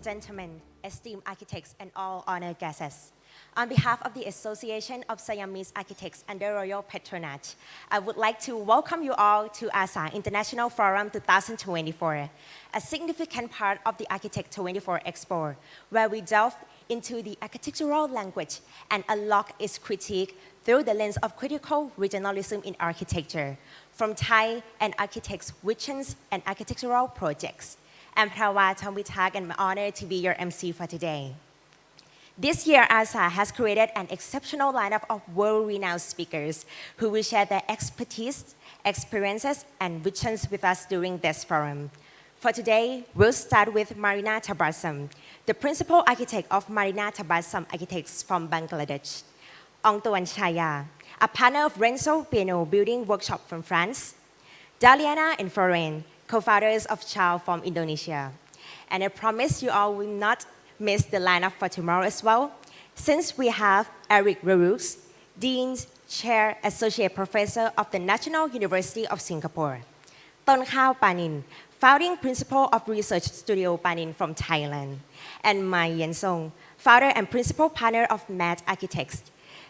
gentlemen, esteemed architects, and all honored guests. On behalf of the Association of Siamese Architects under Royal Patronage, I would like to welcome you all to ASA International Forum 2024, a significant part of the Architect 24 Expo, where we delve into the architectural language and unlock its critique through the lens of critical regionalism in architecture, from Thai and architects' visions and architectural projects. I'm Prawa Thongvitak, and I'm honored to be your MC for today. This year, ASA has created an exceptional lineup of world-renowned speakers who will share their expertise, experiences, and visions with us during this forum. For today, we'll start with Marina Tabassum, the principal architect of Marina Tabassum Architects from Bangladesh. Ong Tuan Chaya, a partner of Renzo Piano Building Workshop from France. Daliana and Foren, co-founders of Chow from Indonesia. And I promise you all will not miss the lineup for tomorrow as well, since we have Eric Roux, Dean, Chair, Associate Professor of the National University of Singapore. Ton Khao Panin, founding principal of Research Studio Panin from Thailand. And Mai Yen Song, founder and principal partner of Mad Architects.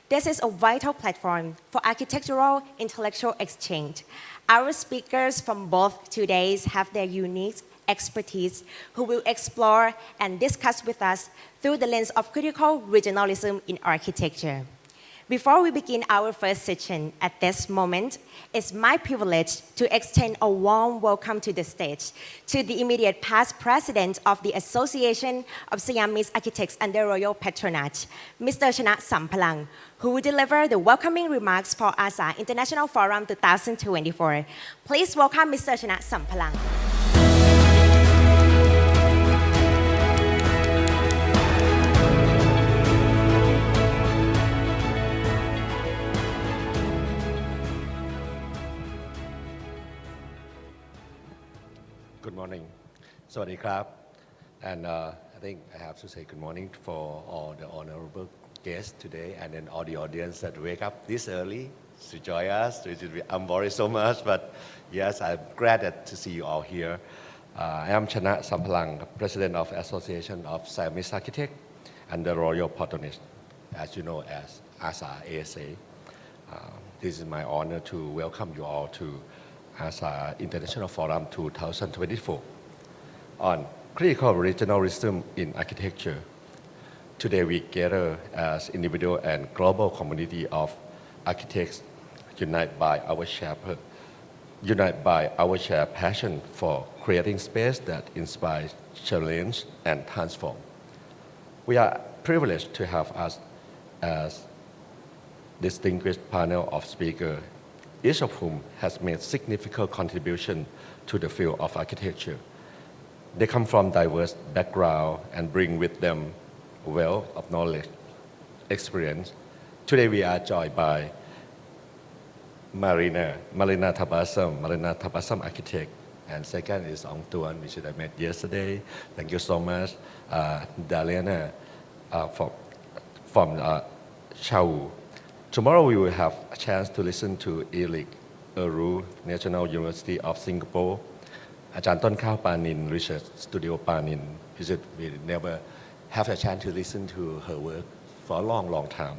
This is a vital platform for architectural intellectual exchange. Our speakers from both two days have their unique expertise who will explore and discuss with us through the lens of critical regionalism in architecture. Before we begin our first session at this moment, it's my privilege to extend a warm welcome to the stage to the immediate past president of the Association of Siamese Architects under Royal Patronage, Mr. Chana Sampalang, who will deliver the welcoming remarks for ASA International Forum 2024. Please welcome Mr. Chana Sampalang. Good morning. Sawadee krab. And I think I have to say good morning for all the honorable guests today and then all the audience that wake up this early to join us. I'm worried so much, but yes, I'm glad to see you all here. I am Chana Sampalang, President of Association of Siamese Architects and the Royal Patronage, as you know, as ASA. This is my honor to welcome you all to ASA International Forum 2024 on critical regionalism in architecture. Today we gather as individual and global community of architects united by our shared passion for creating space that inspires, challenge, and transform. We are privileged to have us as distinguished panel of speakers, each of whom has made significant contribution to the field of architecture. They come from diverse backgrounds and bring with them a wealth of knowledge, experience. Today we are joined by Marina Tabassum Architect, and second is Ong Tuan, which I met yesterday. Thank you so much. Daliana from Chow. Tomorrow we will have a chance to listen to Eric Roux, National University of Singapore. Ajahn Ton Khao Panin, Research Studio Panin. We never have a chance to listen to her work for a long time.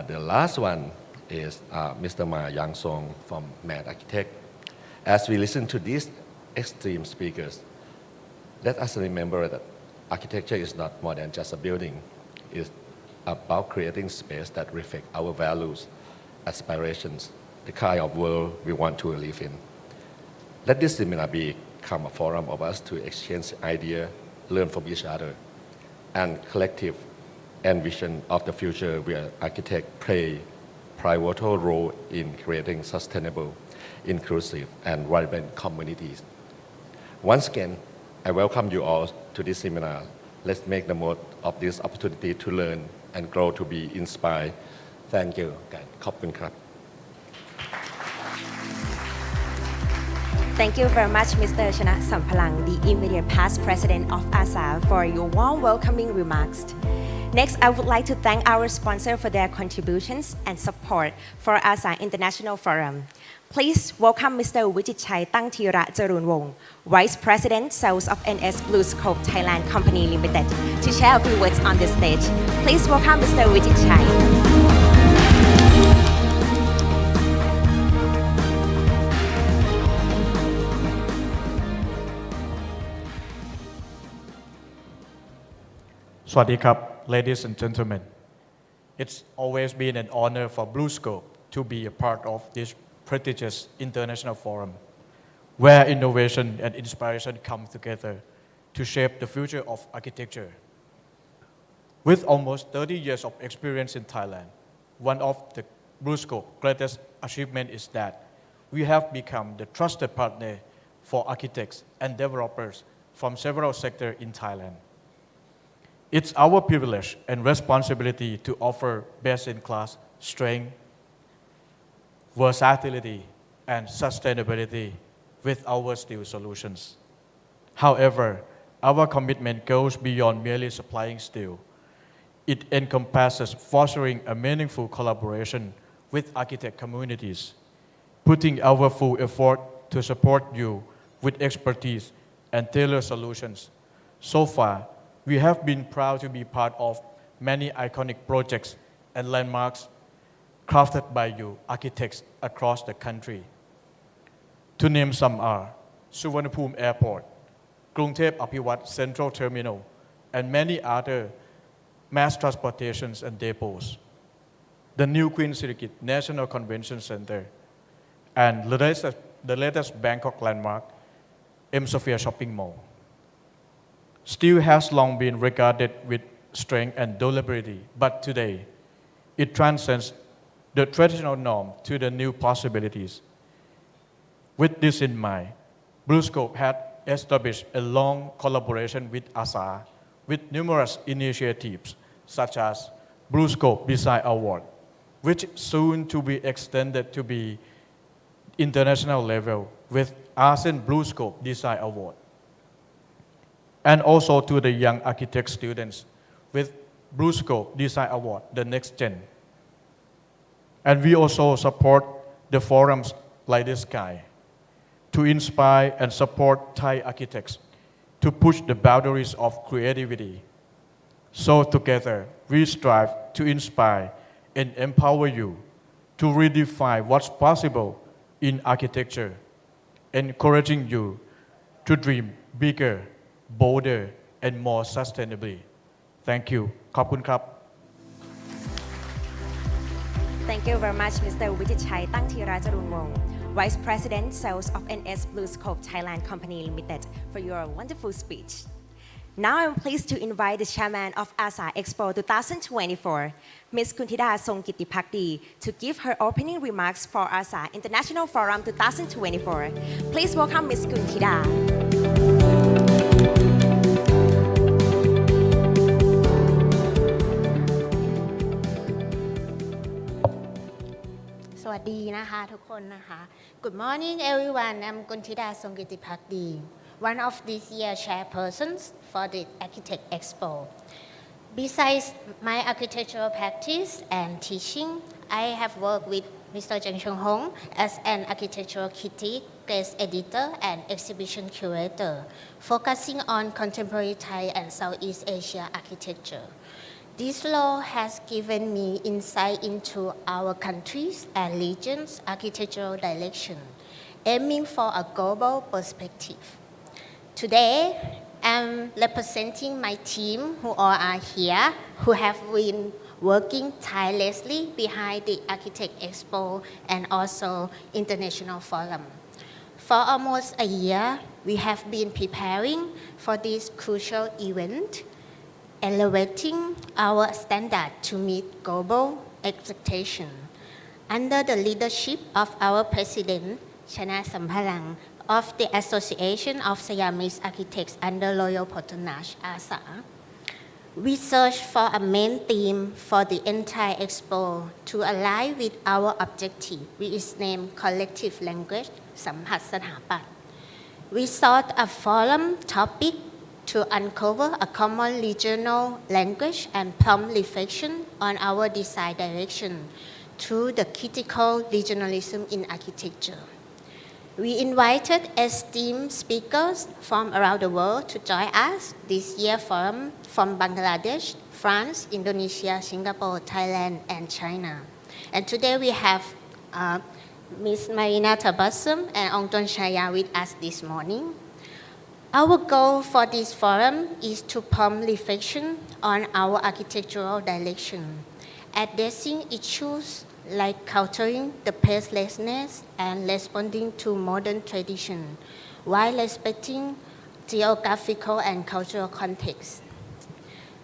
The last one is Mr. Ma Yang Song from Mad Architect. As we listen to these extreme speakers, let us remember that architecture is not more than just a building. It's about creating space that reflect our values, aspirations, the kind of world we want to live in. Let this seminar become a forum of us to exchange ideas, learn from each other, and collective envision of the future where architects play pivotal role in creating sustainable, inclusive, and vibrant communities. Once again, I welcome you all to this seminar. Let's make the most of this opportunity to learn and grow to be inspired. Thank you. ขอบคุณครับ Thank you very much, Mr. Chana Sampalang, the immediate past president of ASA, for your warm welcoming remarks. Next, I would like to thank our sponsor for their contributions and support for ASA International Forum. Please welcome Mr. Wijichai Tangtira Jarunwong, Vice President Sales of NS Blue Scope Thailand Company Limited, to share a few words on the stage. Please welcome Mr. Wijichai. สวัสดีครับ ladies and gentlemen. It's always been an honor for BlueScope to be a part of this prestigious international forum, where innovation and inspiration come together to shape the future of architecture. With almost 30 years of experience in Thailand, one of the BlueScope's greatest achievements is that we have become the trusted partner for architects and developers from several sectors in Thailand. It's our privilege and responsibility to offer best-in-class strength, versatility, and sustainability with our steel solutions. However, our commitment goes beyond merely supplying steel. It encompasses fostering a meaningful collaboration with architect communities, putting our full effort to support you with expertise and tailored solutions. So far, we have been proud to be part of many iconic projects and landmarks crafted by you architects across the country. To name some are Suvarnabhumi Airport, Krungthep Aphiwat Central Terminal, and many other mass transportations and depots. The new Queen Sirikit National Convention Center, and the latest Bangkok landmark, M Sophia Shopping Mall. Steel has long been regarded with strength and durability, but today it transcends the traditional norm to the new possibilities. With this in mind, BlueScope had established a long collaboration with ASA with numerous initiatives such as BlueScope Design Award, which soon to be extended to be international level with ASEAN BlueScope Design Award, and also to the young architect students with BlueScope Design Award, the next gen. And we also support the forums like this guy to inspire and support Thai architects to push the boundaries of creativity. So together, we strive to inspire and empower you to redefine what's possible in architecture, encouraging you to dream bigger, bolder, and more sustainably. Thank you. ขอบคุณครับ Thank you very much, Mr. Wijichai Tangtira Jarunwong, Vice President Sales of NS Blue Scope Thailand Company Limited, for your wonderful speech. Now I'm pleased to invite the chairman of ASA Expo 2024, Ms. Kuntida Songkitipakdi, to give her opening remarks for ASA International Forum 2024. Please welcome Ms. Kuntida. สวัสดีนะคะทุกคนนะคะ Good morning everyone. I'm Kuntida Songkitipakdi, one of this year's chairpersons for the Architect Expo. Besides my architectural practice and teaching, I have worked with Mr. Cheng Chung Hong as an architectural critic, guest editor, and exhibition curator, focusing on contemporary Thai and Southeast Asia architecture. This role has given me insight into our countries and regions' architectural direction, aiming for a global perspective. Today, I'm representing my team who all are here, who have been working tirelessly behind the Architect Expo and also International Forum. For almost a year, we have been preparing for this crucial event, elevating our standard to meet global expectations. Under the leadership of our President, Chana Sampalang, of the Association of Siamese Architects under Royal Patronage ASA, we searched for a main theme for the entire expo to align with our objective, which is named Collective Language, Samphat Sathapat. We sought a forum topic to uncover a common regional language and prompt reflection on our design direction through the critical regionalism in architecture. We invited esteemed speakers from around the world to join us this year's forum from Bangladesh, France, Indonesia, Singapore, Thailand, and China. And today we have Ms. Marina Tabassum and Ong Ton Chaya with us this morning. Our goal for this forum is to prompt reflection on our architectural direction, addressing issues like countering the pacelessness and responding to modern tradition, while respecting geographical and cultural context.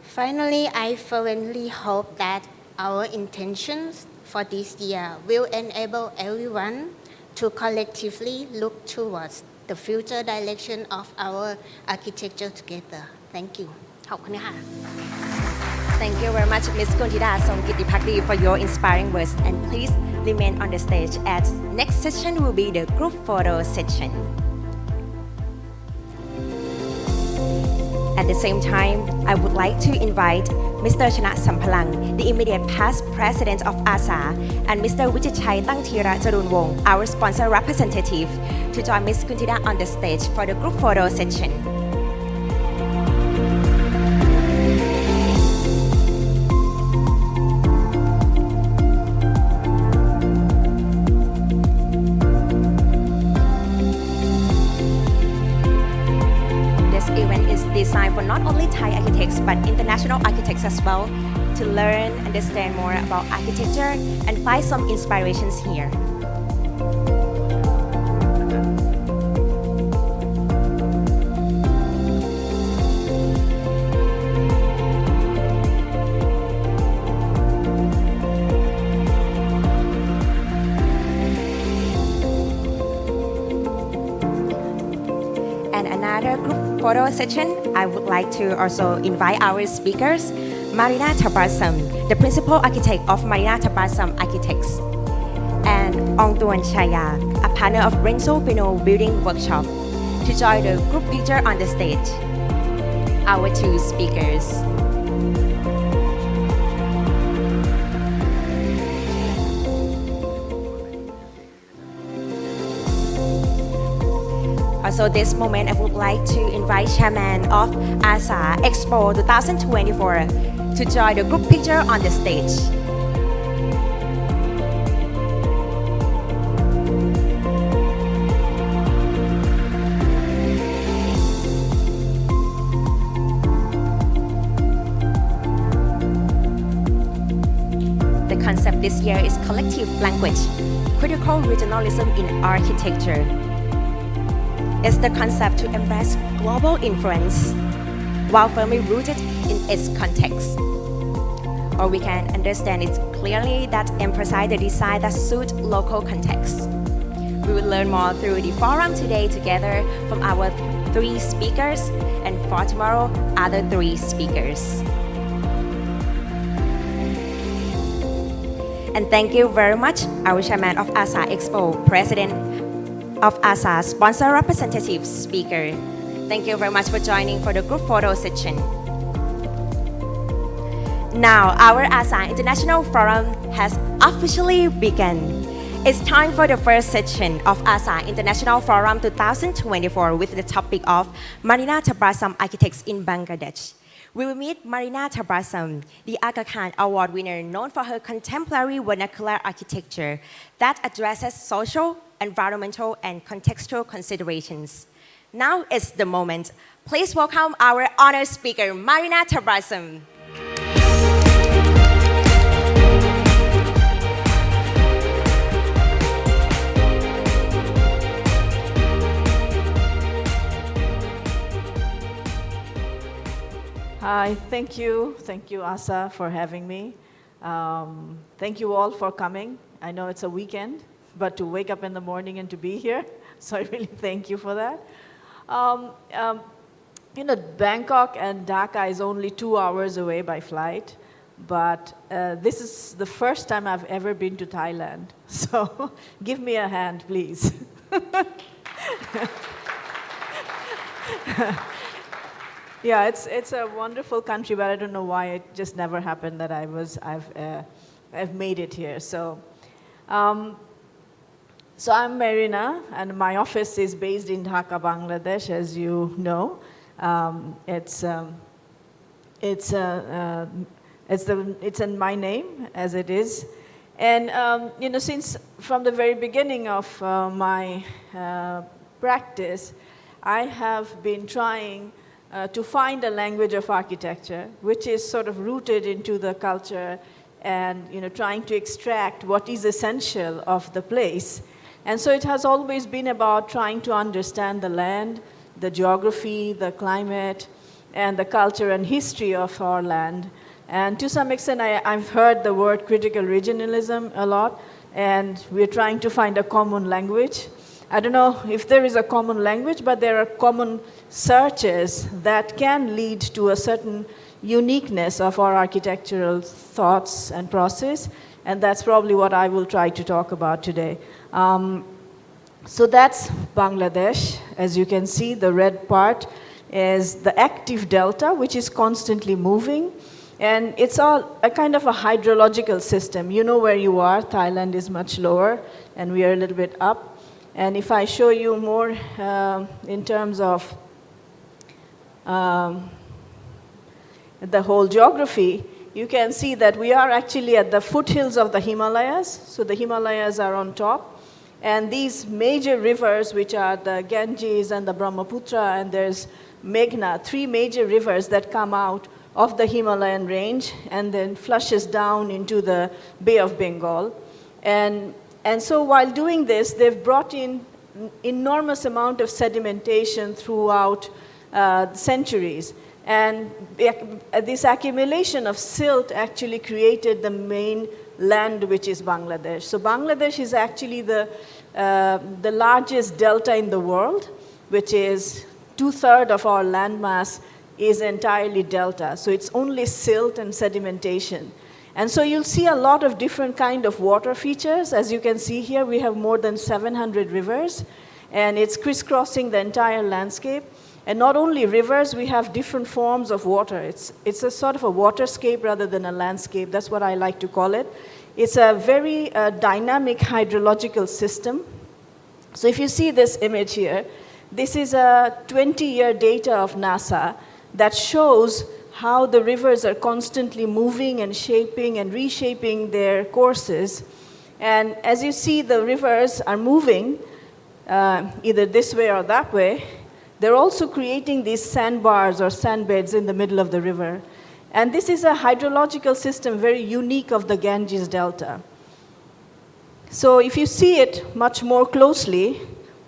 Finally, I fervently hope that our intentions for this year will enable everyone to collectively look towards the future direction of our architecture together. Thank you. ขอบคุณค่ะ Thank you very much, Ms. Kuntida Songkitipakdi, for your inspiring words. And please remain on the stage as next session will be the group photo section. At the same time, I would like to invite Mr. Chana Sampalang, the immediate past president of ASA, and Mr. Wijichai Tangthira Jarunwong, our sponsor representative, to join Ms. Kuntida on the stage for the group photo section. Designed for not only Thai architects but international architects as well to learn, understand more about architecture and find some inspirations here. And another group photo session, I would like to also invite our speakers, Marina Tabassum, the principal architect of Marina Tabassum Architects, and Ong Ton Chaya, a partner of Renzo Pino Building Workshop, to join the group picture on the stage. Our two speakers. Also, this moment, I would like to invite Chairman of ASA Expo 2024 to join the group picture on the stage. The concept this year is collective language, critical regionalism in architecture. It's the concept to embrace global influence while firmly rooted in its context. Or we can understand it clearly that emphasize the design that suit local context. We will learn more through the forum today together from our three speakers and for tomorrow, other three speakers. And thank you very much, our Chairman of ASA Expo, President of ASA sponsor representative speaker. Thank you very much for joining for the group photo section. Now, our ASA International Forum has officially begun. It's time for the first section of ASA International Forum 2024 with the topic of Marina Tabassum Architects in Bangladesh. We will meet Marina Tabassum, the Aga Khan Award winner known for her contemporary vernacular architecture that addresses social, environmental, and contextual considerations. Now is the moment. Please welcome our honored speaker, Marina Tabassum. Hi, thank you. Thank you, ASA, for having me. Thank you all for coming. I know it's a weekend, but to wake up in the morning and to be here, so I really thank you for that. Bangkok and Dhaka is only 2 hours away by flight, but this is the first time I've ever been to Thailand. So give me a hand, please. Yeah, it's a wonderful country, but I don't know why it just never happened that I've made it here. Um, so I'm Marina, and my office is based in Dhaka, Bangladesh, as you know. It's in my name, as it is. And since from the very beginning of my practice, I have been trying to find a language of architecture, which is sort of rooted into the culture and trying to extract what is essential of the place. And so it has always been about trying to understand the land, the geography, the climate, and the culture and history of our land. And to some extent, I've heard the word critical regionalism a lot, and we're trying to find a common language. I don't know if there is a common language, but there are common searches that can lead to a certain uniqueness of our architectural thoughts and process, and that's probably what I will try to talk about today. So that's Bangladesh. As you can see, the red part is the active delta, which is constantly moving. And it's all a kind of a hydrological system. You know where you are. Thailand is much lower, and we are a little bit up. And if I show you more in terms of the whole geography, you can see that we are actually at the foothills of the Himalayas. So the Himalayas are on top. And these major rivers, which are the Ganges and the Brahmaputra, and there's Meghna, 3 major rivers that come out of the Himalayan range and then flushes down into the Bay of Bengal. And so while doing this, they've brought in enormous amount of sedimentation throughout centuries. And this accumulation of silt actually created the main land, which is Bangladesh. So Bangladesh is actually the largest delta in the world, which is 2/3 of our landmass is entirely delta. So it's only silt and sedimentation. And so you'll see a lot of different kind of water features. As you can see here, we have more than 700 rivers, and it's crisscrossing the entire landscape. And not only rivers, we have different forms of water. It's a sort of a waterscape rather than a landscape. That's what I like to call it. It's a very dynamic hydrological system. So if you see this image here, this is a 20-year data of NASA that shows how the rivers are constantly moving and shaping and reshaping their courses. And as you see, the rivers are moving either this way or that way. They're also creating these sandbars or sandbeds in the middle of the river. And this is a hydrological system very unique of the Ganges Delta. So if you see it much more closely,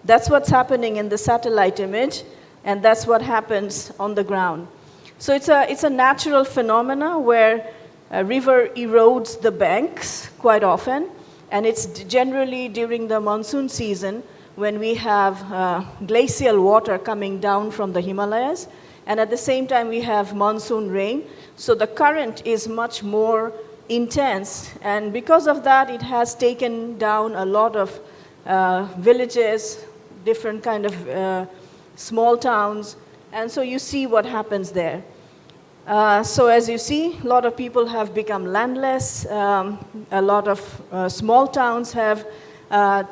that's what's happening in the satellite image, and that's what happens on the ground. So it's a natural phenomena where a river erodes the banks quite often, and it's generally during the monsoon season when we have glacial water coming down from the Himalayas, and at the same time we have monsoon rain. So the current is much more intense, and because of that it has taken down a lot of villages, different kind of small towns, and so you see what happens there. So as you see, a lot of people have become landless. A lot of small towns have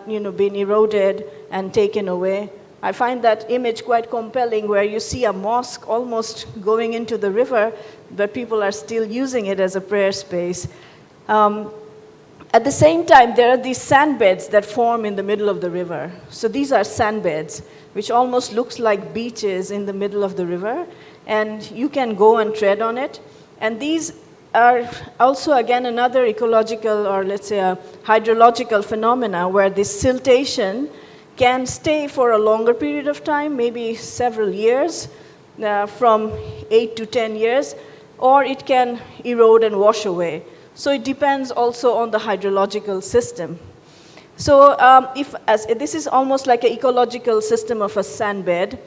been eroded and taken away. I find that image quite compelling, where you see a mosque almost going into the river, but people are still using it as a prayer space. At the same time, there are these sandbeds that form in the middle of the river. So these are sandbeds, which almost looks like beaches in the middle of the river, and you can go and tread on it. And these are also, again, another ecological, or let's say a hydrological phenomena, where this siltation can stay for a longer period of time, maybe several years, from 8 to 10 years, or it can erode and wash away. So it depends also on the hydrological system. So this is almost like an ecological system of a sandbed.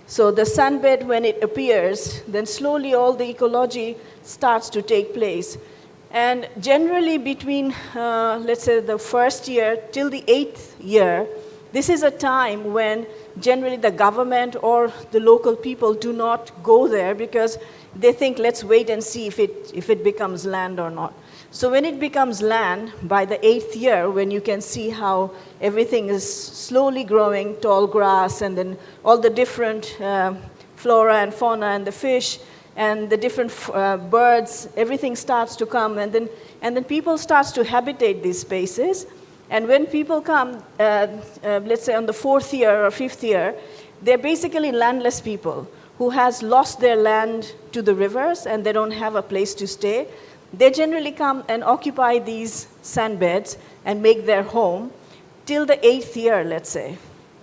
So the sandbed, when it appears, then slowly all the ecology starts to take place. And generally between, let's say, the first year till the 8th year, this is a time when generally the government or the local people do not go there because they think, let's wait and see if it becomes land or not. So when it becomes land, by the 8th year, when you can see how everything is slowly growing, tall grass, and then all the different flora and fauna and the fish and the different birds, everything starts to come, and then people starts to habitate these spaces. And when people come, let's say on the 4th year or 5th year, they're basically landless people who has lost their land to the rivers and they don't have a place to stay. They generally come and occupy these sandbeds and make their home till the 8th year, let's say.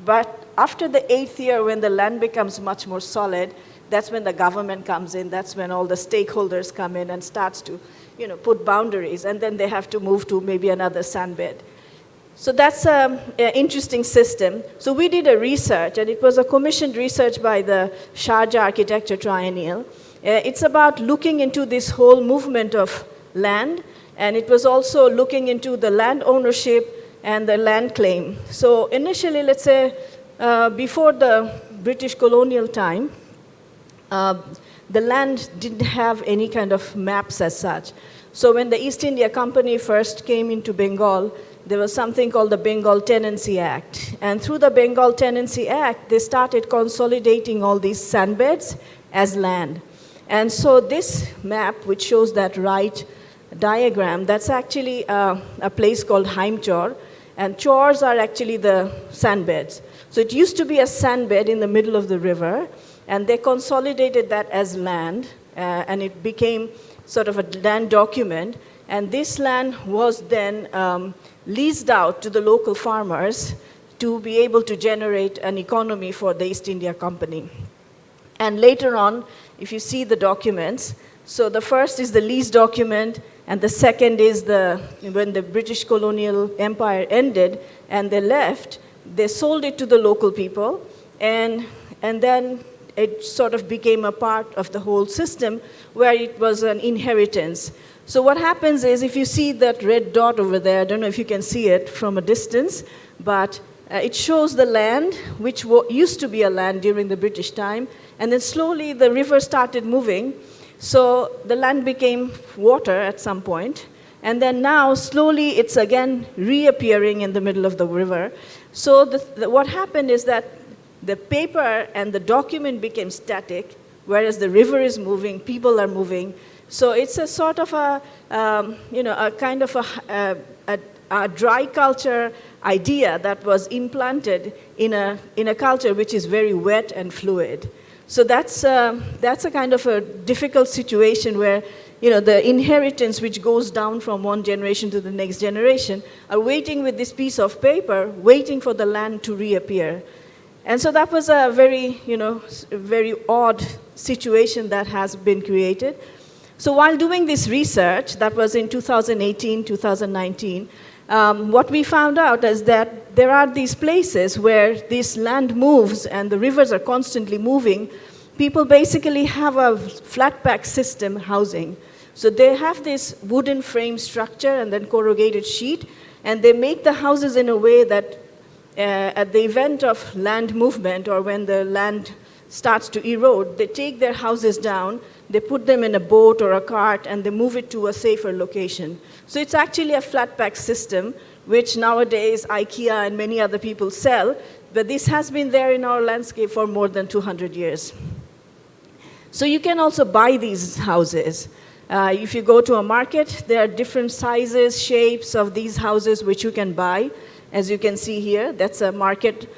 But after the 8th year, when the land becomes much more solid, that's when the government comes in, that's when all the stakeholders come in and starts to, put boundaries, and then they have to move to maybe another sandbed. So that's an interesting system. So we did a research, and it was a commissioned research by the Sharjah Architecture Triennial. It's about looking into this whole movement of land, and it was also looking into the land ownership and the land claim. So initially, let's say, before the British colonial time, the land didn't have any kind of maps as such. So when the East India Company first came into Bengal, there was something called the Bengal Tenancy Act. And through the Bengal Tenancy Act, they started consolidating all these sandbeds as land. And so this map, which shows that right diagram, that's actually a place called Haimchor. And chors are actually the sandbeds. So it used to be a sandbed in the middle of the river, and they consolidated that as land, and it became sort of a land document. And this land was then leased out to the local farmers to be able to generate an economy for the East India Company. And later on, if you see the documents, so the first is the lease document, and the second is when the British colonial empire ended and they left, they sold it to the local people, and then it sort of became a part of the whole system where it was an inheritance. So what happens is, if you see that red dot over there, I don't know if you can see it from a distance, but it shows the land, which used to be a land during the British time, and then slowly the river started moving, so the land became water at some point, and then now slowly it's again reappearing in the middle of the river. So what happened is that the paper and the document became static, whereas the river is moving, people are moving. So it's a sort of a kind of a dry culture idea that was implanted in a culture which is very wet and fluid. So that's a kind of a difficult situation where the inheritance which goes down from one generation to the next generation are waiting with this piece of paper, waiting for the land to reappear. And so that was a very odd situation that has been created. So while doing this research, that was in 2018, 2019, what we found out is that there are these places where this land moves and the rivers are constantly moving. People basically have a flat pack system housing. So they have this wooden frame structure and then corrugated sheet, and they make the houses in a way that at the event of land movement or when the land starts to erode, they take their houses down, they put them in a boat or a cart, and they move it to a safer location. So it's actually a flat pack system, which nowadays IKEA and many other people sell, but this has been there in our landscape for more than 200 years. So you can also buy these houses. If you go to a market, there are different sizes, shapes of these houses which you can buy. As you can see here, that's a market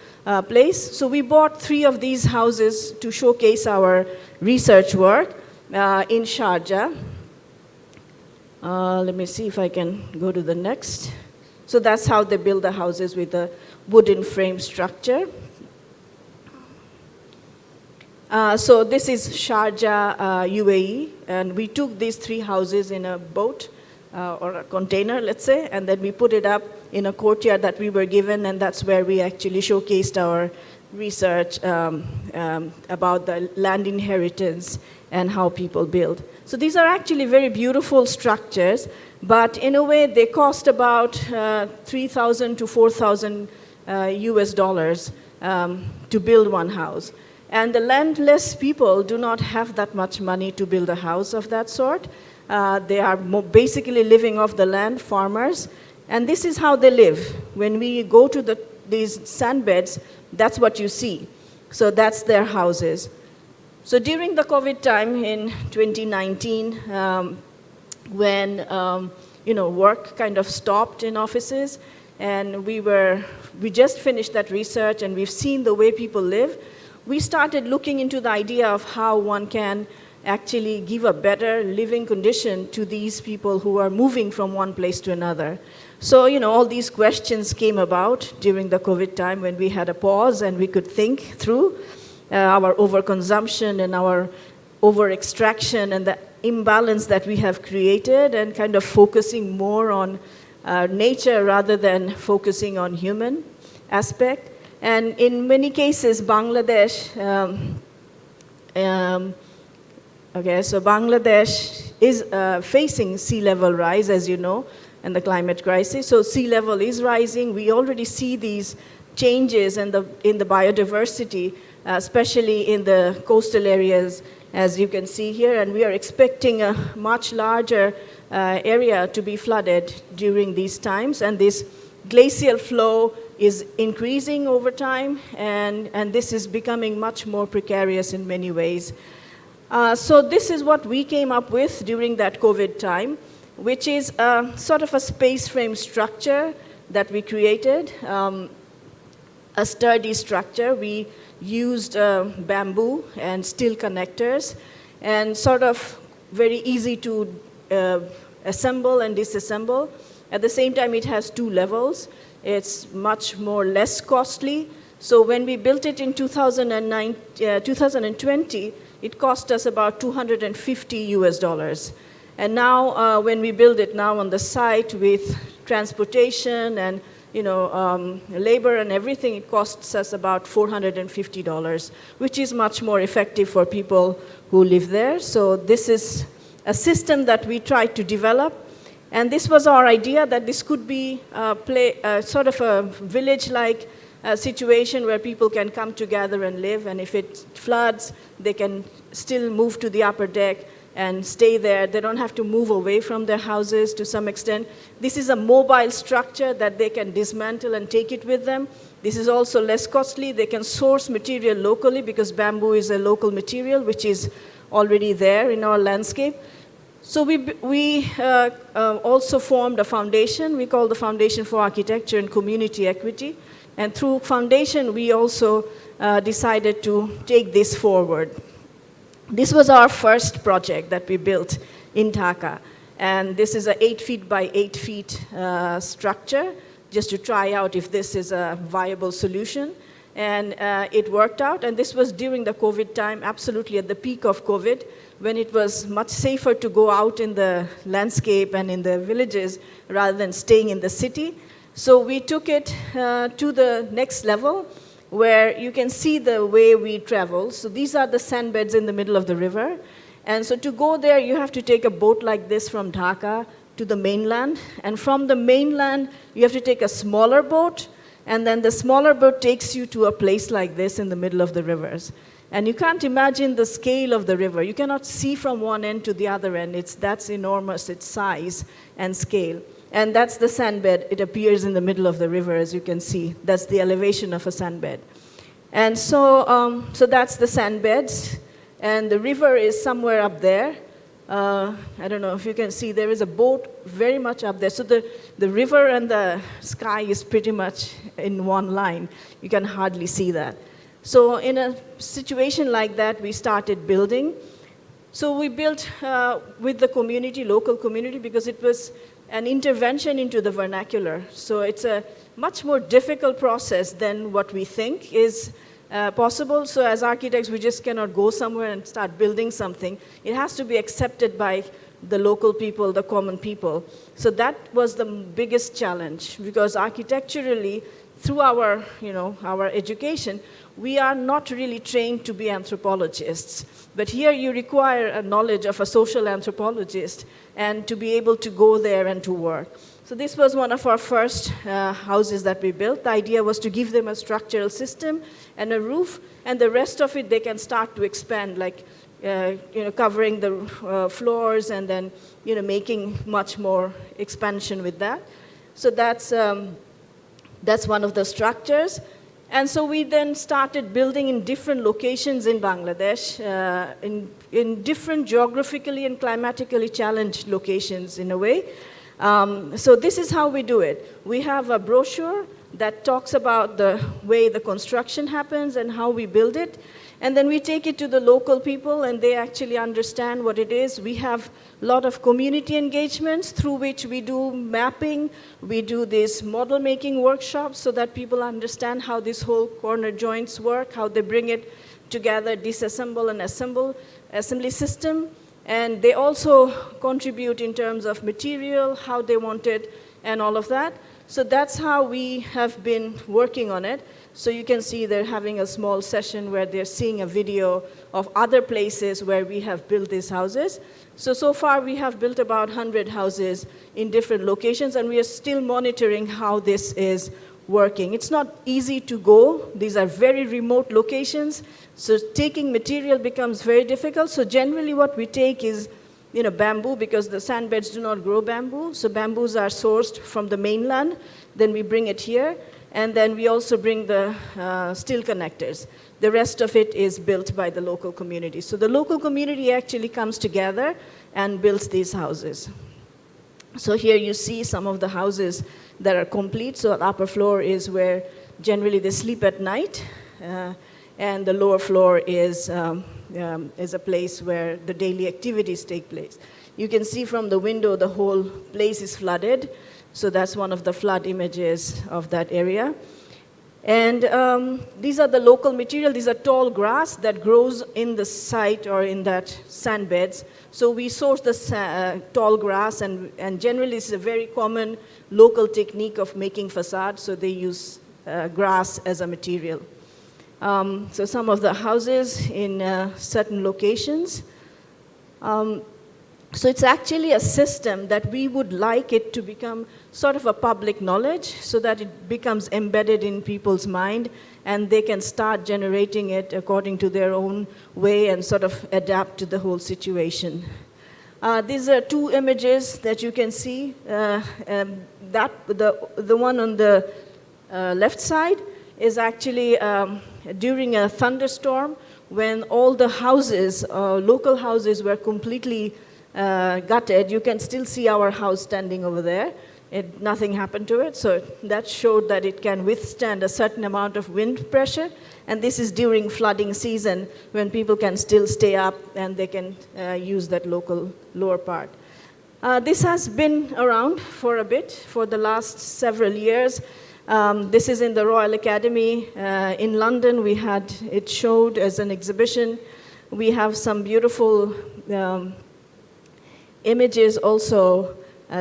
place. So we bought 3 of these houses to showcase our research work in Sharjah. Let me see if I can go to the next. So that's how they build the houses, with a wooden frame structure. So this is Sharjah, UAE, and we took these 3 houses in a boat or a container, let's say, and then we put it up in a courtyard that we were given, and that's where we actually showcased our research about the land inheritance and how people build. So these are actually very beautiful structures, but in a way they cost about 3,000 to 4,000 US dollars to build one house. And the landless people do not have that much money to build a house of that sort. They are basically living off the land, farmers, and this is how they live. When we go to these sand beds, that's what you see. So that's their houses. So during the COVID time in 2019, when work kind of stopped in offices, and we just finished that research, and we've seen the way people live, we started looking into the idea of how one can actually give a better living condition to these people who are moving from one place to another. So, all these questions came about during the COVID time when we had a pause and we could think through our overconsumption and our over-extraction and the imbalance that we have created, and kind of focusing more on nature rather than focusing on human aspect. And in many cases, Bangladesh, so Bangladesh is facing sea level rise, as you know, and the climate crisis. So sea level is rising. We already see these changes in the biodiversity, especially in the coastal areas, as you can see here. And we are expecting a much larger area to be flooded during these times. And this glacial flow is increasing over time, and this is becoming much more precarious in many ways. So this is what we came up with during that COVID time, which is sort of a space frame structure that we created, a sturdy structure. We used bamboo and steel connectors, and sort of very easy to assemble and disassemble. At the same time, it has 2 levels. It's much more less costly. So when we built it in 2020, it cost us about $250 US. And now, when we build it now on the site with transportation and labor and everything, it costs us about $450, which is much more effective for people who live there. So this is a system that we tried to develop. And this was our idea, that this could be sort of a village-like situation where people can come together and live, and if it floods, they can still move to the upper deck and stay there. They don't have to move away from their houses to some extent. This is a mobile structure that they can dismantle and take it with them. This is also less costly. They can source material locally because bamboo is a local material which is already there in our landscape. So we also formed a foundation. We call the Foundation for Architecture and Community Equity. And through foundation, we also decided to take this forward. This was our first project that we built in Dhaka. And this is an 8 feet by 8 feet structure, just to try out if this is a viable solution. And it worked out. And this was during the COVID time, absolutely at the peak of COVID, when it was much safer to go out in the landscape and in the villages rather than staying in the city. So we took it to the next level, where you can see the way we travel. So these are the sand beds in the middle of the river. And so to go there, you have to take a boat like this from Dhaka to the mainland. And from the mainland, you have to take a smaller boat. And then the smaller boat takes you to a place like this in the middle of the rivers. And you can't imagine the scale of the river. You cannot see from one end to the other end. That's enormous, its size and scale. And that's the sand bed. It appears in the middle of the river, as you can see. That's the elevation of a sand bed. And so that's the sand beds. And the river is somewhere up there. I don't know if you can see, there is a boat very much up there. So the river and the sky is pretty much in one line. You can hardly see that. So in a situation like that, we started building. So we built with the community, local community, because it was an intervention into the vernacular. So it's a much more difficult process than what we think is possible. So as architects, we just cannot go somewhere and start building something. It has to be accepted by the local people, the common people. So that was the biggest challenge, because architecturally, through our education, we are not really trained to be anthropologists. But here you require a knowledge of a social anthropologist and to be able to go there and to work. So this was one of our first houses that we built. The idea was to give them a structural system and a roof, and the rest of it they can start to expand, like covering the floors and then making much more expansion with that. So that's one of the structures. And so we then started building in different locations in Bangladesh, in different geographically and climatically challenged locations in a way. So this is how we do it. We have a brochure that talks about the way the construction happens and how we build it. And then we take it to the local people and they actually understand what it is. We have a lot of community engagements through which we do mapping. We do these model making workshops so that people understand how this whole corner joints work, how they bring it together, disassemble and assemble, assembly system. And they also contribute in terms of material, how they want it, and all of that. So that's how we have been working on it. So you can see they're having a small session where they're seeing a video of other places where we have built these houses. So far we have built about 100 houses in different locations, and we are still monitoring how this is working. It's not easy to go. These are very remote locations, so taking material becomes very difficult. So generally what we take is bamboo, because the sand beds do not grow bamboo. So bamboos are sourced from the mainland. Then we bring it here. And then we also bring the steel connectors. The rest of it is built by the local community. So the local community actually comes together and builds these houses. So here you see some of the houses that are complete. So the upper floor is where generally they sleep at night. And the lower floor is a place where the daily activities take place. You can see from the window the whole place is flooded. So that's one of the flood images of that area. And these are the local material. These are tall grass that grows in the site or in that sand beds. So we source the tall grass, and generally it's a very common local technique of making facades. So they use grass as a material. So some of the houses in certain locations. So it's actually a system that we would like it to become sort of a public knowledge so that it becomes embedded in people's mind and they can start generating it according to their own way and sort of adapt to the whole situation. These are two images that you can see. The one on the left side is actually during a thunderstorm when all the houses, local houses, were completely gutted. You can still see our house standing over there. Nothing happened to it, so that showed that it can withstand a certain amount of wind pressure. And this is during flooding season when people can still stay up and they can use that local lower part. This has been around for a bit, for the last several years. This is in the Royal Academy in London. We had it showed as an exhibition. We have some beautiful images also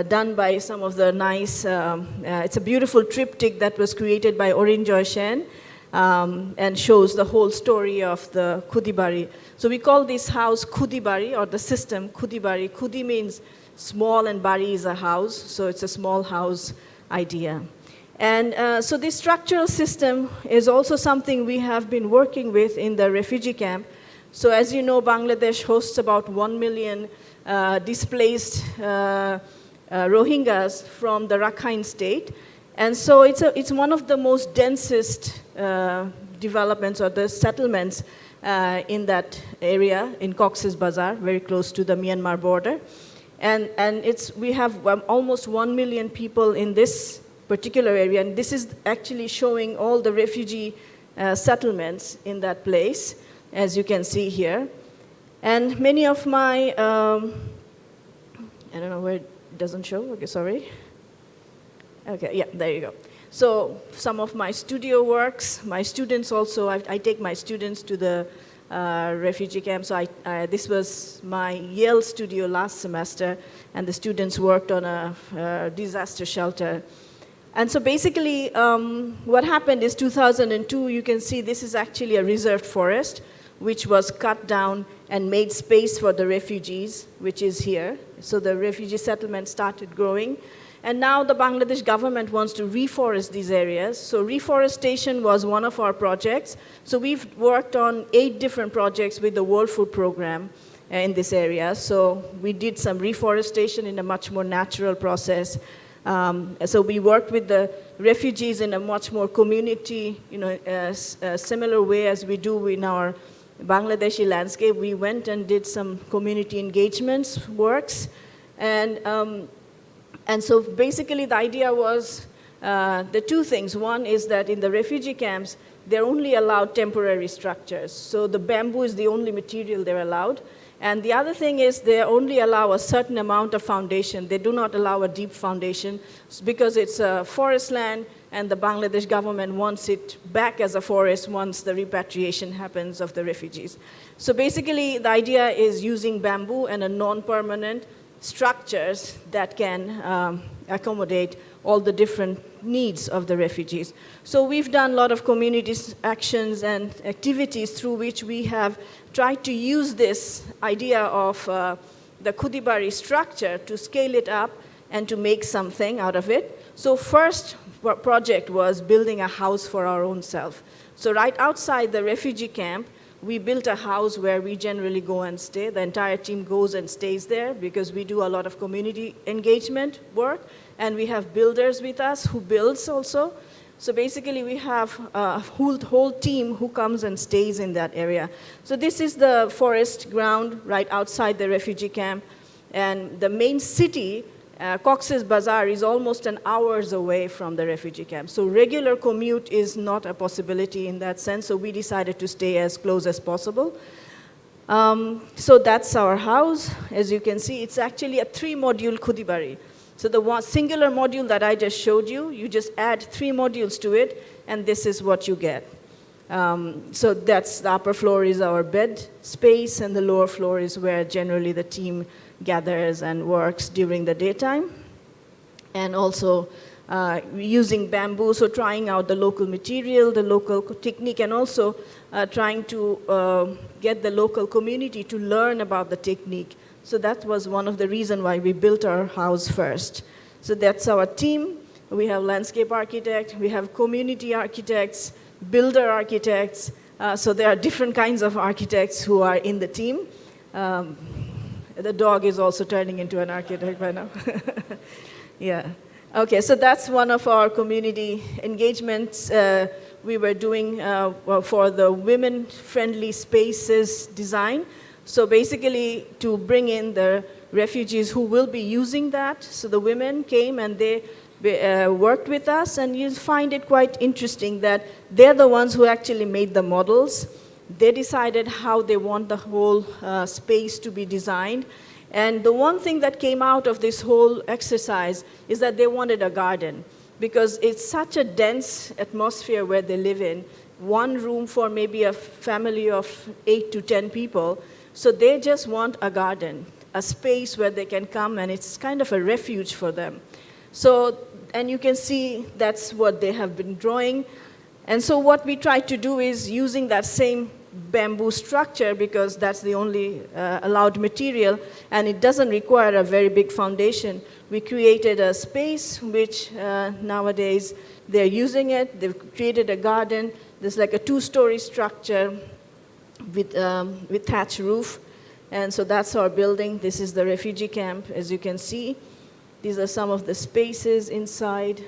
done by some of the nice, it's a beautiful triptych that was created by Orin Joy Shen and shows the whole story of the Khudibari. So we call this house Khudibari, or the system Khudibari. Khudi means small and bari is a house, so it's a small house idea. And so this structural system is also something we have been working with in the refugee camp. So as you know, Bangladesh hosts about 1 million displaced Rohingyas from the Rakhine state. And so it's one of the most densest developments or the settlements in that area, in Cox's Bazar, very close to the Myanmar border. And we have almost 1 million people in this particular area, and this is actually showing all the refugee settlements in that place, as you can see here. And many of my, I don't know where it doesn't show, okay, sorry. Okay, yeah, there you go. So some of my studio works, my students also, I take my students to the refugee camp. So this was my Yale studio last semester, and the students worked on a disaster shelter. And so basically, what happened is 2002, you can see this is actually a reserved forest, which was cut down and made space for the refugees, which is here. So the refugee settlement started growing. And now the Bangladesh government wants to reforest these areas. So reforestation was one of our projects. So we've worked on 8 different projects with the World Food Program in this area. So we did some reforestation in a much more natural process. So we worked with the refugees in a much more community, similar way as we do in our Bangladeshi landscape. We went and did some community engagements works. And so basically the idea was the 2 things. One is that in the refugee camps, they're only allowed temporary structures. So the bamboo is the only material they're allowed. And the other thing is they only allow a certain amount of foundation. They do not allow a deep foundation because it's a forest land and the Bangladesh government wants it back as a forest once the repatriation happens of the refugees. So basically the idea is using bamboo and a non-permanent structures that can accommodate all the different needs of the refugees. So we've done a lot of community actions and activities through which we have tried to use this idea of the Khudibari structure to scale it up and to make something out of it. So first project was building a house for our own self. So right outside the refugee camp, we built a house where we generally go and stay. The entire team goes and stays there because we do a lot of community engagement work, and we have builders with us who builds also. So basically we have a whole team who comes and stays in that area. So this is the forest ground right outside the refugee camp, and the main city, Cox's Bazar, is almost an hour's away from the refugee camp. So regular commute is not a possibility in that sense, so we decided to stay as close as possible. So that's our house. As you can see, it's actually a 3-module Khudibari. So the one singular module that I just showed you, you just add 3 modules to it, and this is what you get. So that's the upper floor is our bed space, and the lower floor is where generally the team gathers and works during the daytime. And also using bamboo, so trying out the local material, the local technique, and also trying to get the local community to learn about the technique. So that was one of the reasons why we built our house first. So that's our team. We have landscape architect, we have community architects, builder architects. So there are different kinds of architects who are in the team. The dog is also turning into an architect by now. Yeah. Okay, so that's one of our community engagements we were doing for the women-friendly spaces design. So basically to bring in the refugees who will be using that. So the women came and they worked with us, and you find it quite interesting that they're the ones who actually made the models. They decided how they want the whole space to be designed. And the one thing that came out of this whole exercise is that they wanted a garden, because it's such a dense atmosphere where they live in. One room for maybe a family of 8 to 10 people. So they just want a garden, a space where they can come, and it's kind of a refuge for them. So, and you can see that's what they have been drawing. And so what we tried to do is using that same bamboo structure, because that's the only allowed material, and it doesn't require a very big foundation. We created a space which nowadays they're using it. They've created a garden. There's like a 2-story structure with thatch roof. And so that's our building. This is the refugee camp, as you can see. These are some of the spaces inside.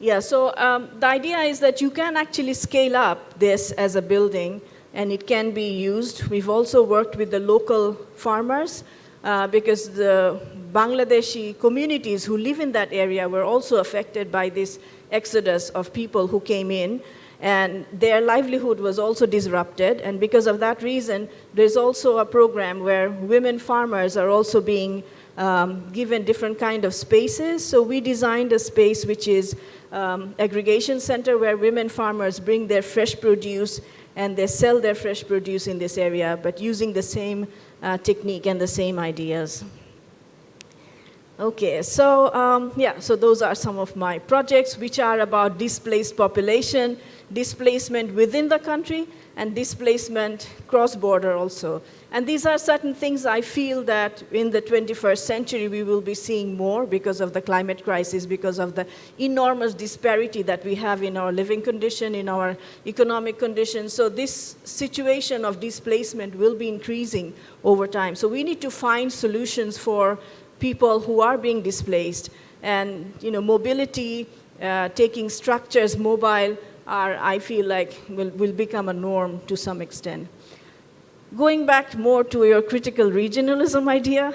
Yeah, so the idea is that you can actually scale up this as a building, and it can be used. We've also worked with the local farmers because the Bangladeshi communities who live in that area were also affected by this exodus of people who came in, and their livelihood was also disrupted. And because of that reason, there's also a program where women farmers are also being given different kind of spaces. So we designed a space which is aggregation center where women farmers bring their fresh produce and they sell their fresh produce in this area, but using the same technique and the same ideas. Okay, so so those are some of my projects which are about displaced population, displacement within the country, and displacement cross-border also. And these are certain things I feel that in the 21st century we will be seeing more because of the climate crisis, because of the enormous disparity that we have in our living condition, in our economic conditions. So this situation of displacement will be increasing over time. So we need to find solutions for people who are being displaced. And mobility, taking structures mobile, I feel like will become a norm to some extent. Going back more to your critical regionalism idea,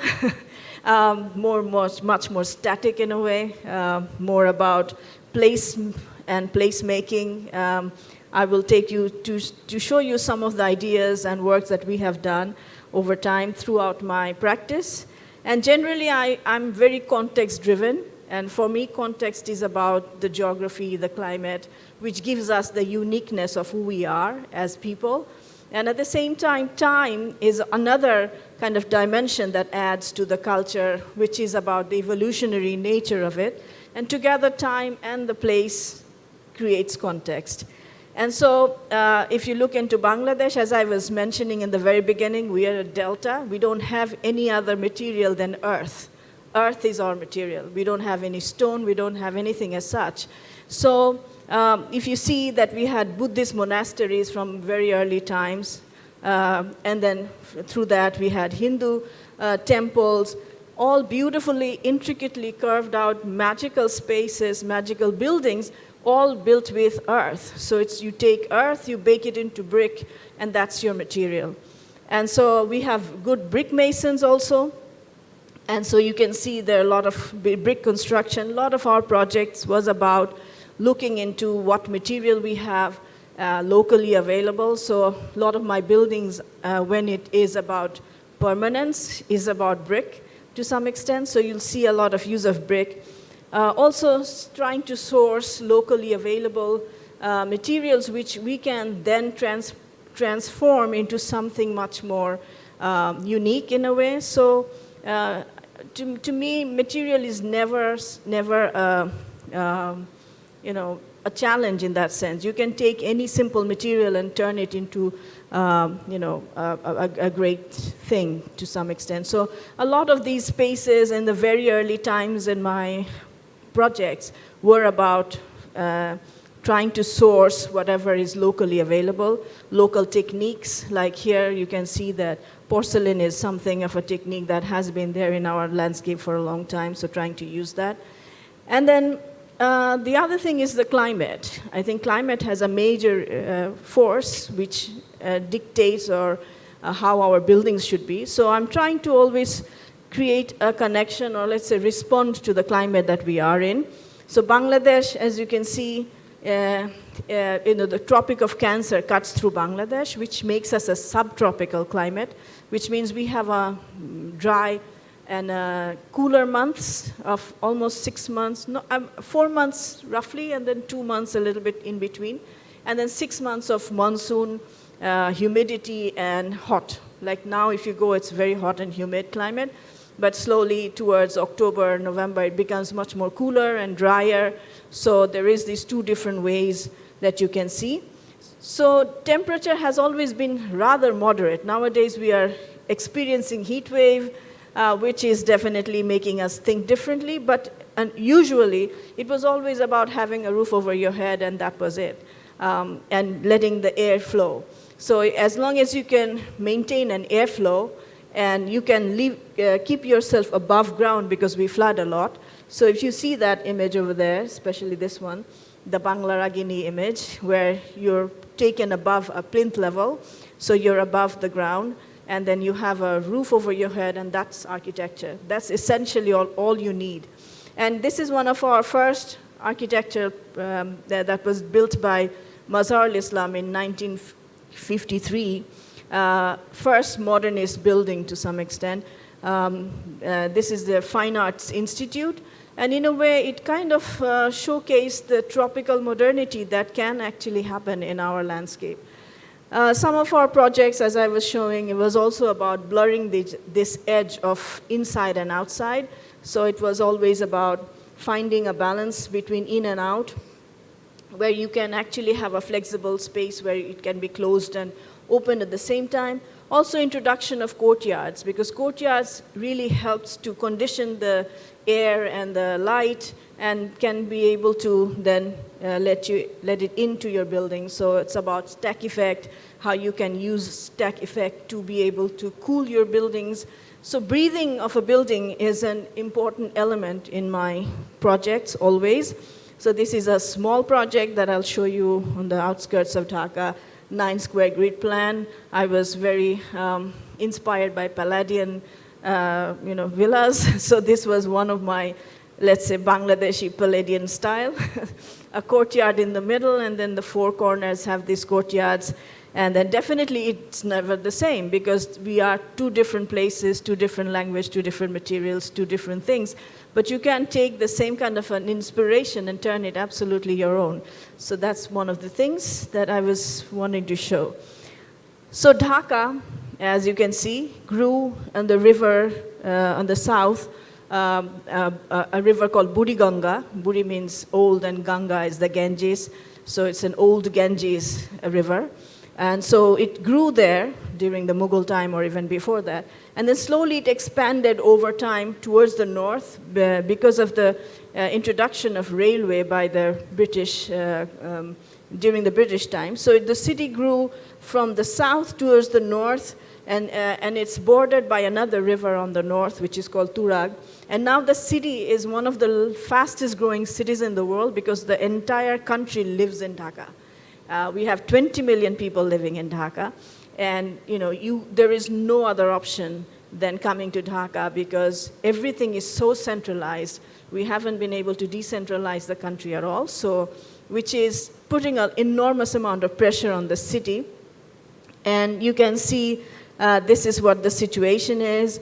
much more static in a way, more about place and placemaking. I will take you to show you some of the ideas and works that we have done over time throughout my practice. And generally, I'm very context-driven. And for me, context is about the geography, the climate, which gives us the uniqueness of who we are as people. And at the same time, time is another kind of dimension that adds to the culture, which is about the evolutionary nature of it. And together, time and the place creates context. And so if you look into Bangladesh, as I was mentioning in the very beginning, we are a delta. We don't have any other material than earth. Earth is our material. We don't have any stone. We don't have anything as such. So if you see that we had Buddhist monasteries from very early times, and then through that we had Hindu temples, all beautifully, intricately carved out magical spaces, magical buildings, all built with earth. So you take earth, you bake it into brick, and that's your material. And so we have good brick masons also. And so you can see there are a lot of brick construction. A lot of our projects was about looking into what material we have locally available. So a lot of my buildings, when it is about permanence, is about brick to some extent. So you'll see a lot of use of brick. Also trying to source locally available materials which we can then transform into something much more unique in a way. So to me, material is never a challenge in that sense. You can take any simple material and turn it into a great thing to some extent. So a lot of these spaces in the very early times in my projects were about trying to source whatever is locally available, local techniques. Like here, you can see that porcelain is something of a technique that has been there in our landscape for a long time, so trying to use that. And then the other thing is the climate. I think climate has a major force which dictates how our buildings should be. So I'm trying to always create a connection, or let's say respond to the climate that we are in. So Bangladesh, as you can see, the Tropic of Cancer cuts through Bangladesh, which makes us a subtropical climate, which means we have a dry and cooler months of almost 6 months, 4 months roughly, and then 2 months a little bit in between, and then 6 months of monsoon, humidity, and hot. Like now, if you go, it's very hot and humid climate, but slowly towards October, November, it becomes much more cooler and drier. So there is these two different ways that you can see. So temperature has always been rather moderate. Nowadays, we are experiencing heat wave, which is definitely making us think differently, but usually it was always about having a roof over your head, and that was it, and letting the air flow. So as long as you can maintain an airflow, and you can keep yourself above ground, because we flood a lot. So if you see that image over there, especially this one, the Banglaragini image, where you're taken above a plinth level, so you're above the ground, and then you have a roof over your head, and that's architecture. That's essentially all you need. And this is one of our first architecture that was built by Mazhar al-Islam in 1953. First modernist building to some extent. This is the Fine Arts Institute. And in a way, it kind of showcased the tropical modernity that can actually happen in our landscape. Some of our projects, as I was showing, it was also about blurring this edge of inside and outside. So it was always about finding a balance between in and out, where you can actually have a flexible space where it can be closed and open at the same time. Also introduction of courtyards, because courtyards really helps to condition the air and the light and can be able to then let it into your building. So it's about stack effect, how you can use stack effect to be able to cool your buildings. So breathing of a building is an important element in my projects always. So this is a small project that I'll show you on the outskirts of Dhaka, 9-square grid plan. I was very inspired by Palladian villas. So this was one of my, let's say, Bangladeshi Palladian style. A courtyard in the middle, and then the four corners have these courtyards. And then definitely it's never the same, because we are two different places, two different language, two different materials, two different things. But you can take the same kind of an inspiration and turn it absolutely your own. So that's one of the things that I was wanting to show. So Dhaka, as you can see, grew on the river on the south, a river called Buriganga. Buri means old and Ganga is the Ganges. So it's an old Ganges river. And so it grew there during the Mughal time or even before that. And then slowly it expanded over time towards the north because of the introduction of railway by the British during the British time. So the city grew from the south towards the north, and it's bordered by another river on the north, which is called Turag. And now the city is one of the fastest growing cities in the world because the entire country lives in Dhaka. We have 20 million people living in Dhaka, and there is no other option than coming to Dhaka because everything is so centralized. We haven't been able to decentralize the country at all, so which is putting an enormous amount of pressure on the city. And you can see this is what the situation is.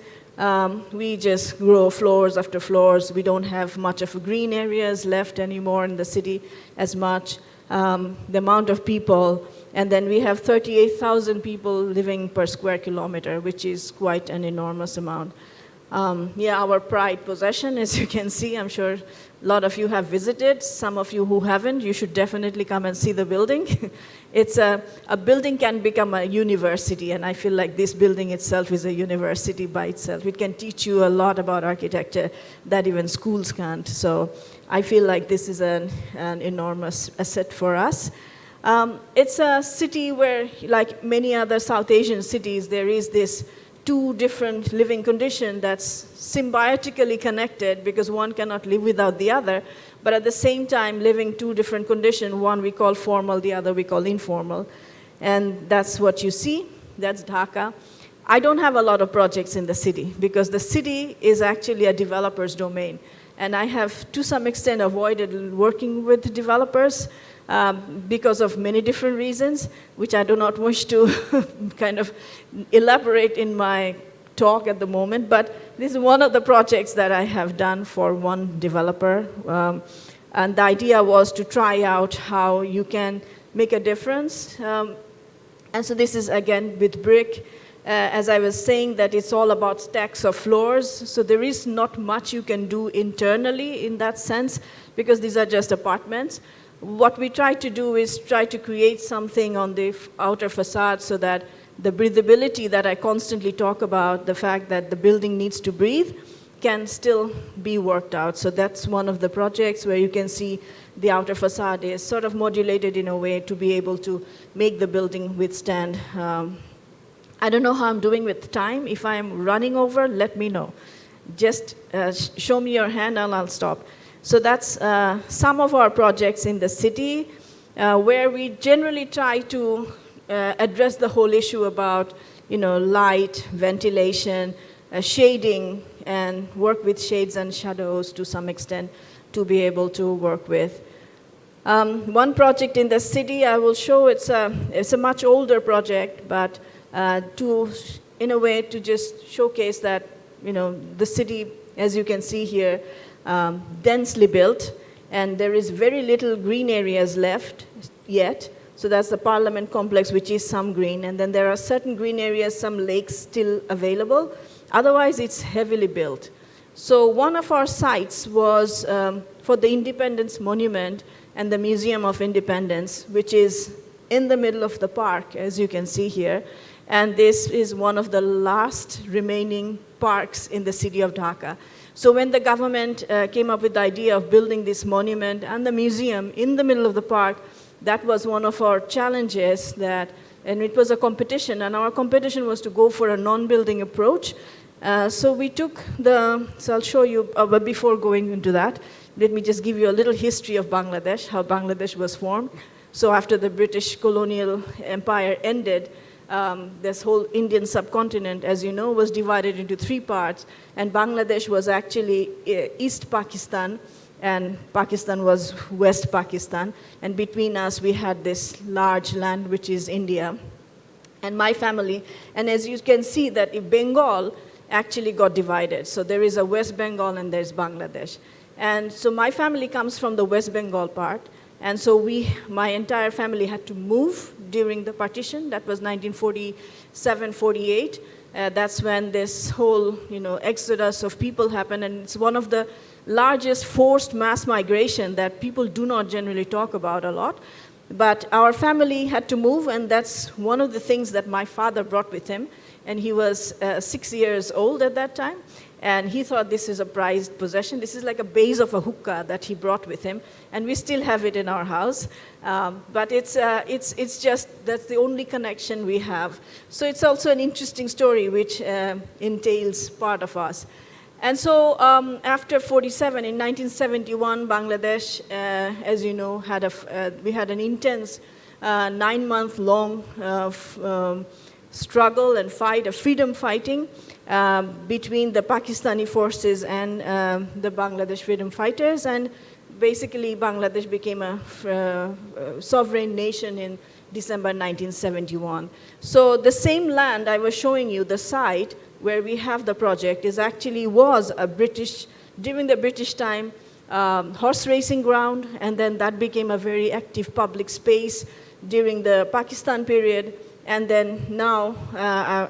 We just grow floors after floors. We don't have much of green areas left anymore in the city as much. The amount of people, and then we have 38,000 people living per square kilometer, which is quite an enormous amount. Our pride possession, as you can see, I'm sure a lot of you have visited. Some of you who haven't, you should definitely come and see the building. It's a building can become a university, and I feel like this building itself is a university by itself. It can teach you a lot about architecture that even schools can't. So I feel like this is an enormous asset for us. It's a city where, like many other South Asian cities, there is this two different living condition that's symbiotically connected because one cannot live without the other, but at the same time living two different conditions, one we call formal, the other we call informal. And that's what you see, that's Dhaka. I don't have a lot of projects in the city because the city is actually a developer's domain. And I have, to some extent, avoided working with developers because of many different reasons, which I do not wish to kind of elaborate in my talk at the moment. But this is one of the projects that I have done for one developer. And the idea was to try out how you can make a difference. And so this is, again, with brick. As I was saying, that it's all about stacks of floors. So there is not much you can do internally in that sense, because these are just apartments. What we try to do is try to create something on the outer facade so that the breathability that I constantly talk about, the fact that the building needs to breathe, can still be worked out. So that's one of the projects where you can see the outer facade is sort of modulated in a way to be able to make the building withstand. I don't know how I'm doing with time. If I'm running over, let me know. Just show me your hand and I'll stop. So that's some of our projects in the city where we generally try to address the whole issue about light, ventilation, shading, and work with shades and shadows to some extent to be able to work with. One project in the city I will show, it's a much older project, but in a way to just showcase that the city, as you can see here, densely built, and there is very little green areas left yet, So that's the Parliament complex, which is some green. And then there are certain green areas, some lakes still available. Otherwise, it's heavily built. So one of our sites was for the Independence Monument and the Museum of Independence, which is in the middle of the park, as you can see here. And this is one of the last remaining parks in the city of Dhaka. So when the government came up with the idea of building this monument and the museum in the middle of the park, that was one of our challenges and it was a competition, and our competition was to go for a non-building approach. So we took so I'll show you, but before going into that, let me just give you a little history of Bangladesh, how Bangladesh was formed. So after the British colonial empire ended, this whole Indian subcontinent, as you know, was divided into 3 parts, and Bangladesh was actually East Pakistan, and Pakistan was West Pakistan, and between us we had this large land which is India. And my family, and as you can see that Bengal actually got divided. So there is a West Bengal and there's Bangladesh. And so my family comes from the West Bengal part, and so my entire family had to move during the partition. That was 1947-48. That's when this whole, exodus of people happened, and it's one of the largest forced mass migration that people do not generally talk about a lot. But our family had to move, and that's one of the things that my father brought with him. And he was 6 years old at that time, and he thought this is a prized possession. This is like a base of a hookah that he brought with him, and we still have it in our house. But it's just, that's the only connection we have. So it's also an interesting story which entails part of us. And so after 47, in 1971, Bangladesh, as you know, we had an intense 9-month-long struggle and fight, a freedom fighting between the Pakistani forces and the Bangladesh freedom fighters. And basically, Bangladesh became a sovereign nation in December 1971. So the same land I was showing you, the site where we have the project, was a during the British time, horse racing ground, and then that became a very active public space during the Pakistan period. And then now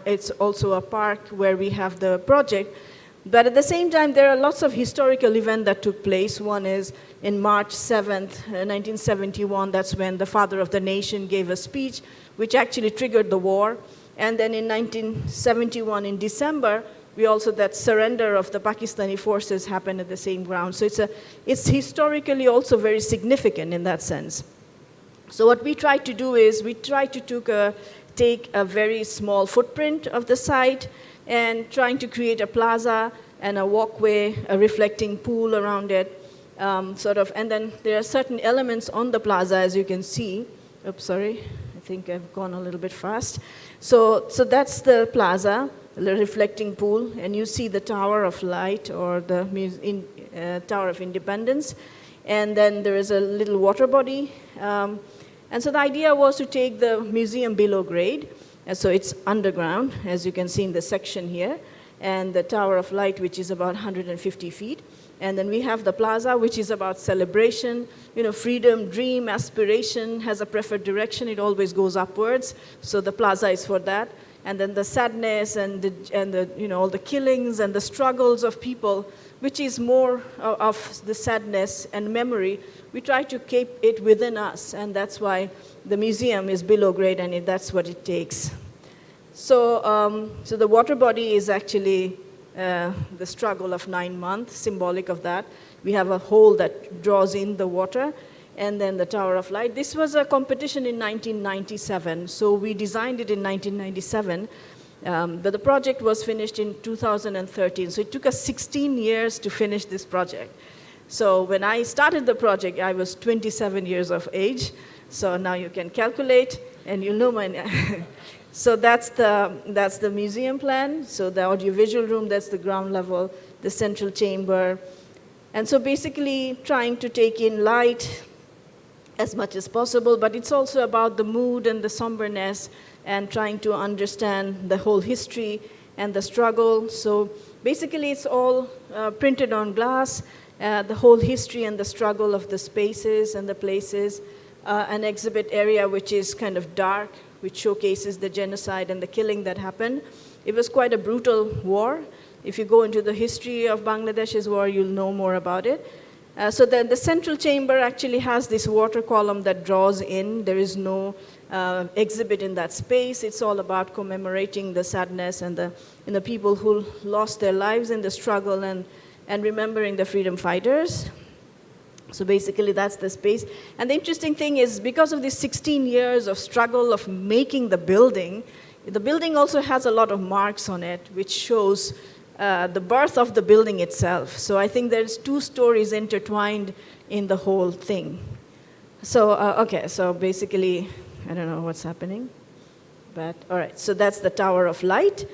it's also a park where we have the project. But at the same time, there are lots of historical events that took place. One is in March 7th, 1971, that's when the father of the nation gave a speech, which actually triggered the war. And then in 1971, in December, that surrender of the Pakistani forces happened at the same ground. So it's historically also very significant in that sense. So what we tried to do is we tried to take a very small footprint of the site and trying to create a plaza and a walkway, a reflecting pool around it, and then there are certain elements on the plaza, as you can see. Oops, sorry, I think I've gone a little bit fast. So that's the plaza, the reflecting pool, and you see the Tower of Light or the Tower of Independence, and then there is a little water body. And so the idea was to take the museum below grade, and so it's underground, as you can see in the section here, and the Tower of Light, which is about 150 feet. And then we have the plaza, which is about celebration, freedom, dream, aspiration, has a preferred direction. It always goes upwards. So the plaza is for that. And then the sadness and all the killings and the struggles of people, which is more of the sadness and memory. We try to keep it within us, and that's why the museum is below grade, and that's what it takes. So the water body is actually the struggle of 9 months, symbolic of that. We have a hole that draws in the water, and then the Tower of Light. This was a competition in 1997, so we designed it in 1997, but the project was finished in 2013. So it took us 16 years to finish this project. So when I started the project, I was 27 years of age. So now you can calculate, and you know my. So that's the museum plan. So the audiovisual room, that's the ground level, the central chamber. And so basically trying to take in light as much as possible, but it's also about the mood and the somberness and trying to understand the whole history and the struggle. So basically it's all printed on glass, the whole history and the struggle of the spaces and the places. an exhibit area which is kind of dark, which showcases the genocide and the killing that happened. It was quite a brutal war. If you go into the history of Bangladesh's war, you'll know more about it. So the central chamber actually has this water column that draws in. There is no exhibit in that space. It's all about commemorating the sadness and the people who lost their lives in the struggle and remembering the freedom fighters. So basically that's the space. And the interesting thing is because of these 16 years of struggle of making the building also has a lot of marks on it, which shows the birth of the building itself. So I think there's two stories intertwined in the whole thing. So, okay, so basically, I don't know what's happening, but all right. So that's the Tower of Light,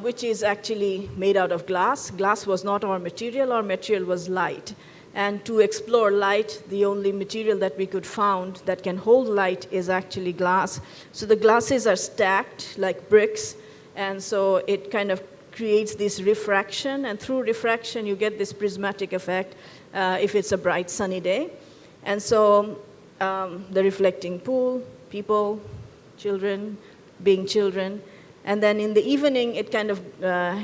which is actually made out of glass. Glass was not our material was light. And to explore light, the only material that we could find that can hold light is actually glass. So the glasses are stacked like bricks, and so it kind of creates this refraction, and through refraction you get this prismatic effect if it's a bright sunny day. And so the reflecting pool, people, children, being children, and then in the evening it kind of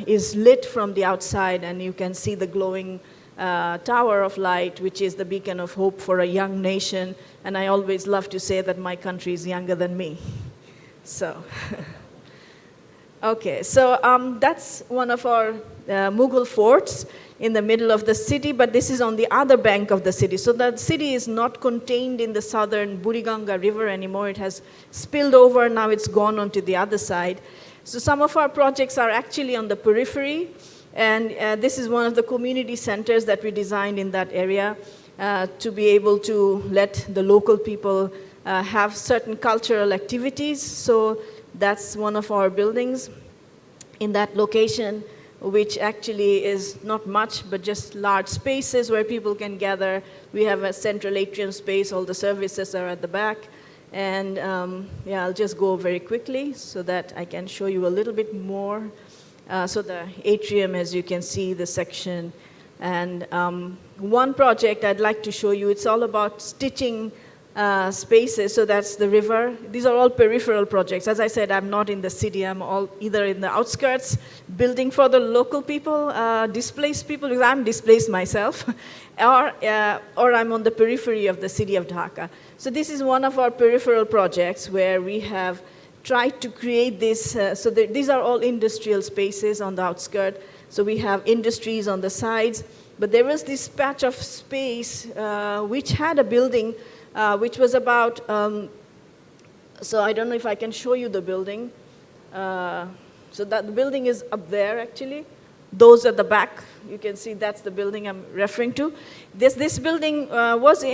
is lit from the outside, and you can see the glowing Tower of Light, which is the beacon of hope for a young nation. And I always love to say that my country is younger than me. So, okay, so that's one of our Mughal forts in the middle of the city, but this is on the other bank of the city. So the city is not contained in the southern Buriganga River anymore. It has spilled over, now it's gone onto the other side. So some of our projects are actually on the periphery. And this is one of the community centers that we designed in that area to be able to let the local people have certain cultural activities. So that's one of our buildings in that location, which actually is not much, but just large spaces where people can gather. We have a central atrium space. All the services are at the back. And yeah, I'll just go very quickly so that I can show you a little bit more. So the atrium, as you can see, the section. And one project I'd like to show you, it's all about stitching spaces. So that's the river. These are all peripheral projects. As I said, I'm not in the city. I'm all either in the outskirts, building for the local people, displaced people, because I'm displaced myself, or I'm on the periphery of the city of Dhaka. So this is one of our peripheral projects where we have tried to create this, these are all industrial spaces on the outskirts. So we have industries on the sides, but there was this patch of space which had a building which was about, so I don't know if I can show you the building. So that the building is up there actually. Those at the back, you can see that's the building I'm referring to. This building was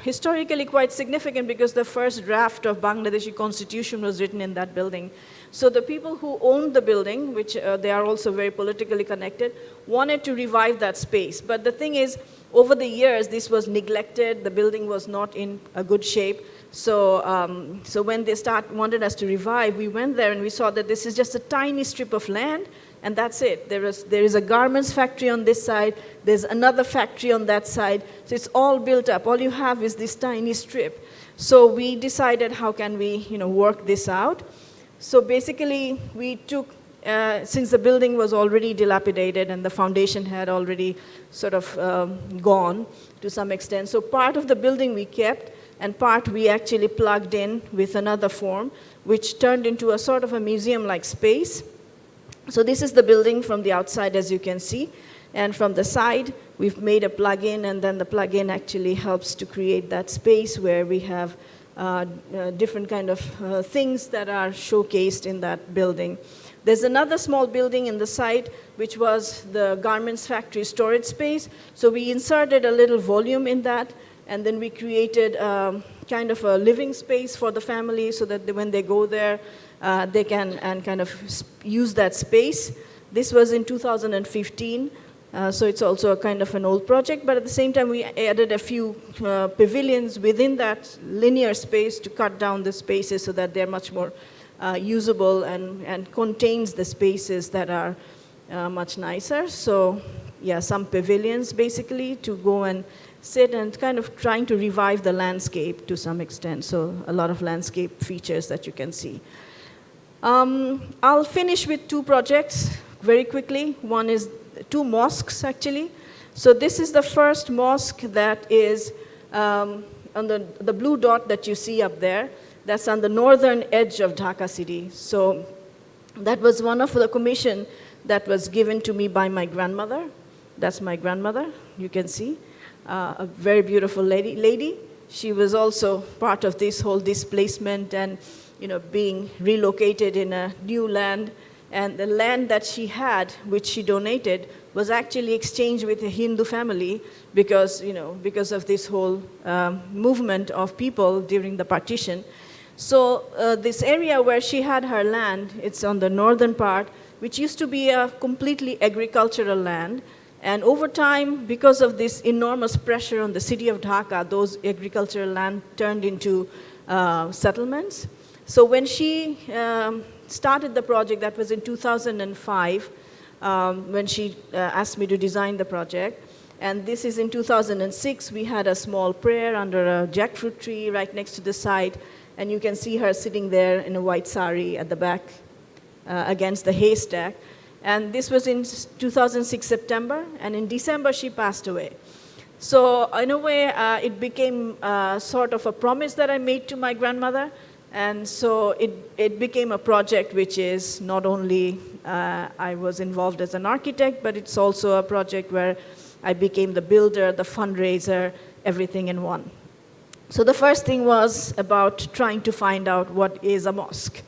historically quite significant because the first draft of Bangladeshi constitution was written in that building. So the people who owned the building, which they are also very politically connected, wanted to revive that space. But the thing is, over the years, this was neglected. The building was not in a good shape. So, so when they wanted us to revive, we went there and we saw that this is just a tiny strip of land. And that's it. There is a garments factory on this side. There's another factory on that side. So it's all built up. All you have is this tiny strip. So we decided, how can we, work this out? So basically, we took, since the building was already dilapidated and the foundation had already sort of gone to some extent. So part of the building we kept, and part we actually plugged in with another form, which turned into a sort of a museum-like space. So this is the building from the outside, as you can see. And from the side, we've made a plug-in, and then the plug-in actually helps to create that space where we have different kind of things that are showcased in that building. There's another small building in the side, which was the garments factory storage space. So we inserted a little volume in that, and then we created kind of a living space for the family so that when they go there, they can kind of use that space. This was in 2015, so it's also a kind of an old project, but at the same time we added a few pavilions within that linear space to cut down the spaces so that they're much more usable and contains the spaces that are much nicer. So some pavilions basically to go and sit and kind of trying to revive the landscape to some extent. So a lot of landscape features that you can see. I'll finish with two projects very quickly. One is two mosques actually. So this is the first mosque that is on the blue dot that you see up there. That's on the northern edge of Dhaka city. So that was one of the commission that was given to me by my grandmother. That's my grandmother, you can see. A very beautiful lady. She was also part of this whole displacement and being relocated in a new land. And the land that she had, which she donated, was actually exchanged with a Hindu family because of this whole movement of people during the partition. So this area where she had her land, it's on the northern part, which used to be a completely agricultural land. And over time, because of this enormous pressure on the city of Dhaka, those agricultural land turned into settlements. So when she started the project, that was in 2005, when she asked me to design the project. And this is in 2006, we had a small prayer under a jackfruit tree right next to the site. And you can see her sitting there in a white sari at the back against the haystack. And this was in 2006 September, and in December she passed away. So in a way, it became sort of a promise that I made to my grandmother. And so it became a project which is not only I was involved as an architect, but it's also a project where I became the builder, the fundraiser, everything in one. So the first thing was about trying to find out what is a mosque.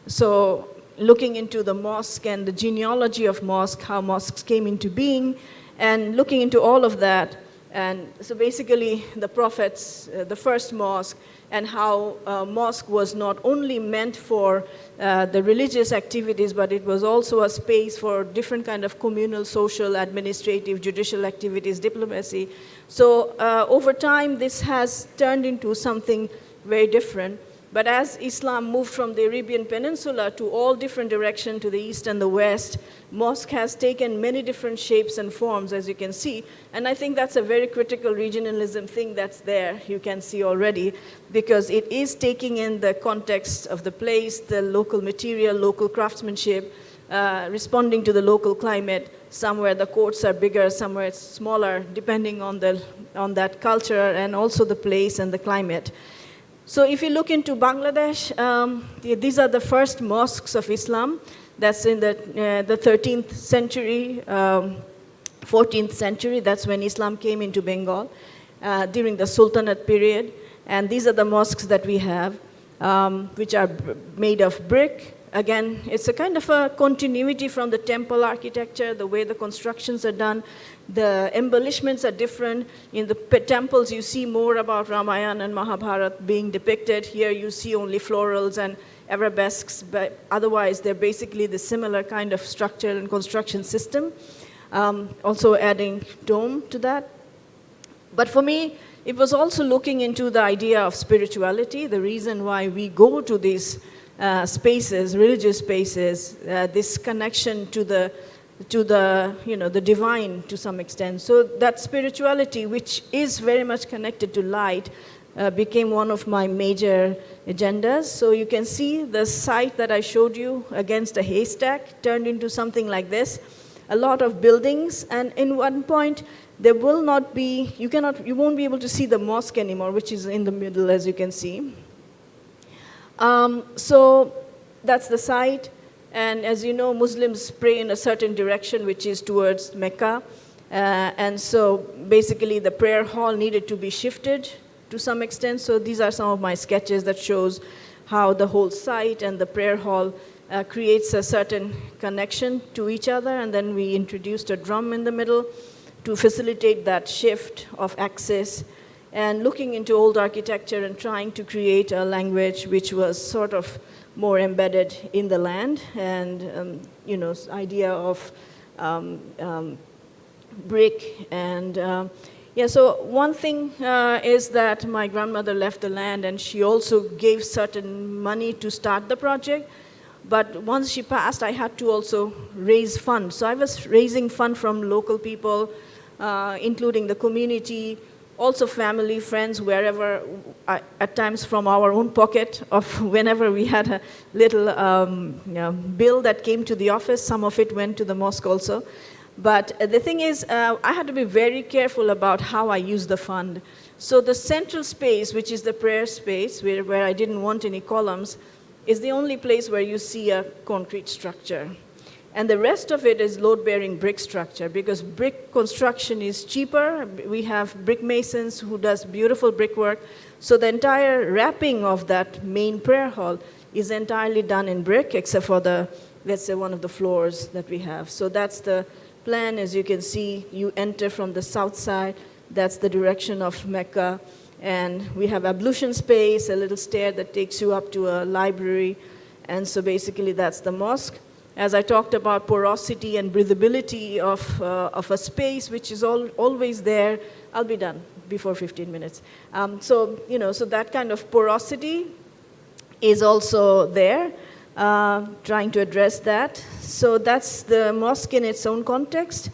So looking into the mosque and the genealogy of mosque, how mosques came into being, and looking into all of that. And so basically the prophets, the first mosque, and how mosque was not only meant for the religious activities, but it was also a space for different kind of communal, social, administrative, judicial activities, diplomacy. So over time, this has turned into something very different. But as Islam moved from the Arabian Peninsula to all different directions, to the east and the west, mosque has taken many different shapes and forms, as you can see. And I think that's a very critical regionalism thing that's there, you can see already, because it is taking in the context of the place, the local material, local craftsmanship, responding to the local climate. Somewhere the courts are bigger, somewhere it's smaller, depending on that culture and also the place and the climate. So if you look into Bangladesh, these are the first mosques of Islam. That's in the 13th century, 14th century. That's when Islam came into Bengal during the Sultanate period. And these are the mosques that we have, which are made of brick. Again, it's a kind of a continuity from the temple architecture, the way the constructions are done. The embellishments are different. In the temples, you see more about Ramayana and Mahabharata being depicted. Here, you see only florals and arabesques, but otherwise, they're basically the similar kind of structure and construction system. Also adding dome to that. But for me, it was also looking into the idea of spirituality, the reason why we go to these spaces, religious spaces, this connection to the divine to some extent. So that spirituality, which is very much connected to light, became one of my major agendas. So you can see the site that I showed you against a haystack turned into something like this. A lot of buildings, and in one point, there will not be, you won't be able to see the mosque anymore, which is in the middle, as you can see. So that's the site. And as you know, Muslims pray in a certain direction, which is towards Mecca. And so basically the prayer hall needed to be shifted to some extent. So these are some of my sketches that shows how the whole site and the prayer hall creates a certain connection to each other. And then we introduced a drum in the middle to facilitate that shift of access, and looking into old architecture and trying to create a language which was sort of more embedded in the land, and idea of brick. And so one thing is that my grandmother left the land, and she also gave certain money to start the project. But once she passed, I had to also raise funds. So I was raising funds from local people, including the community, also family, friends, wherever, at times from our own pocket of whenever we had a little bill that came to the office, some of it went to the mosque also. But the thing is, I had to be very careful about how I use the fund. So the central space, which is the prayer space, where I didn't want any columns, is the only place where you see a concrete structure. And the rest of it is load-bearing brick structure, because brick construction is cheaper. We have brick masons who does beautiful brickwork. So the entire wrapping of that main prayer hall is entirely done in brick, except for the, let's say, one of the floors that we have. So that's the plan. As you can see, you enter from the south side. That's the direction of Mecca. And we have ablution space, a little stair that takes you up to a library. And so basically that's the mosque. As I talked about porosity and breathability of a space, which is always there. I'll be done before 15 minutes. So that kind of porosity is also there, trying to address that. So that's the mosque in its own context.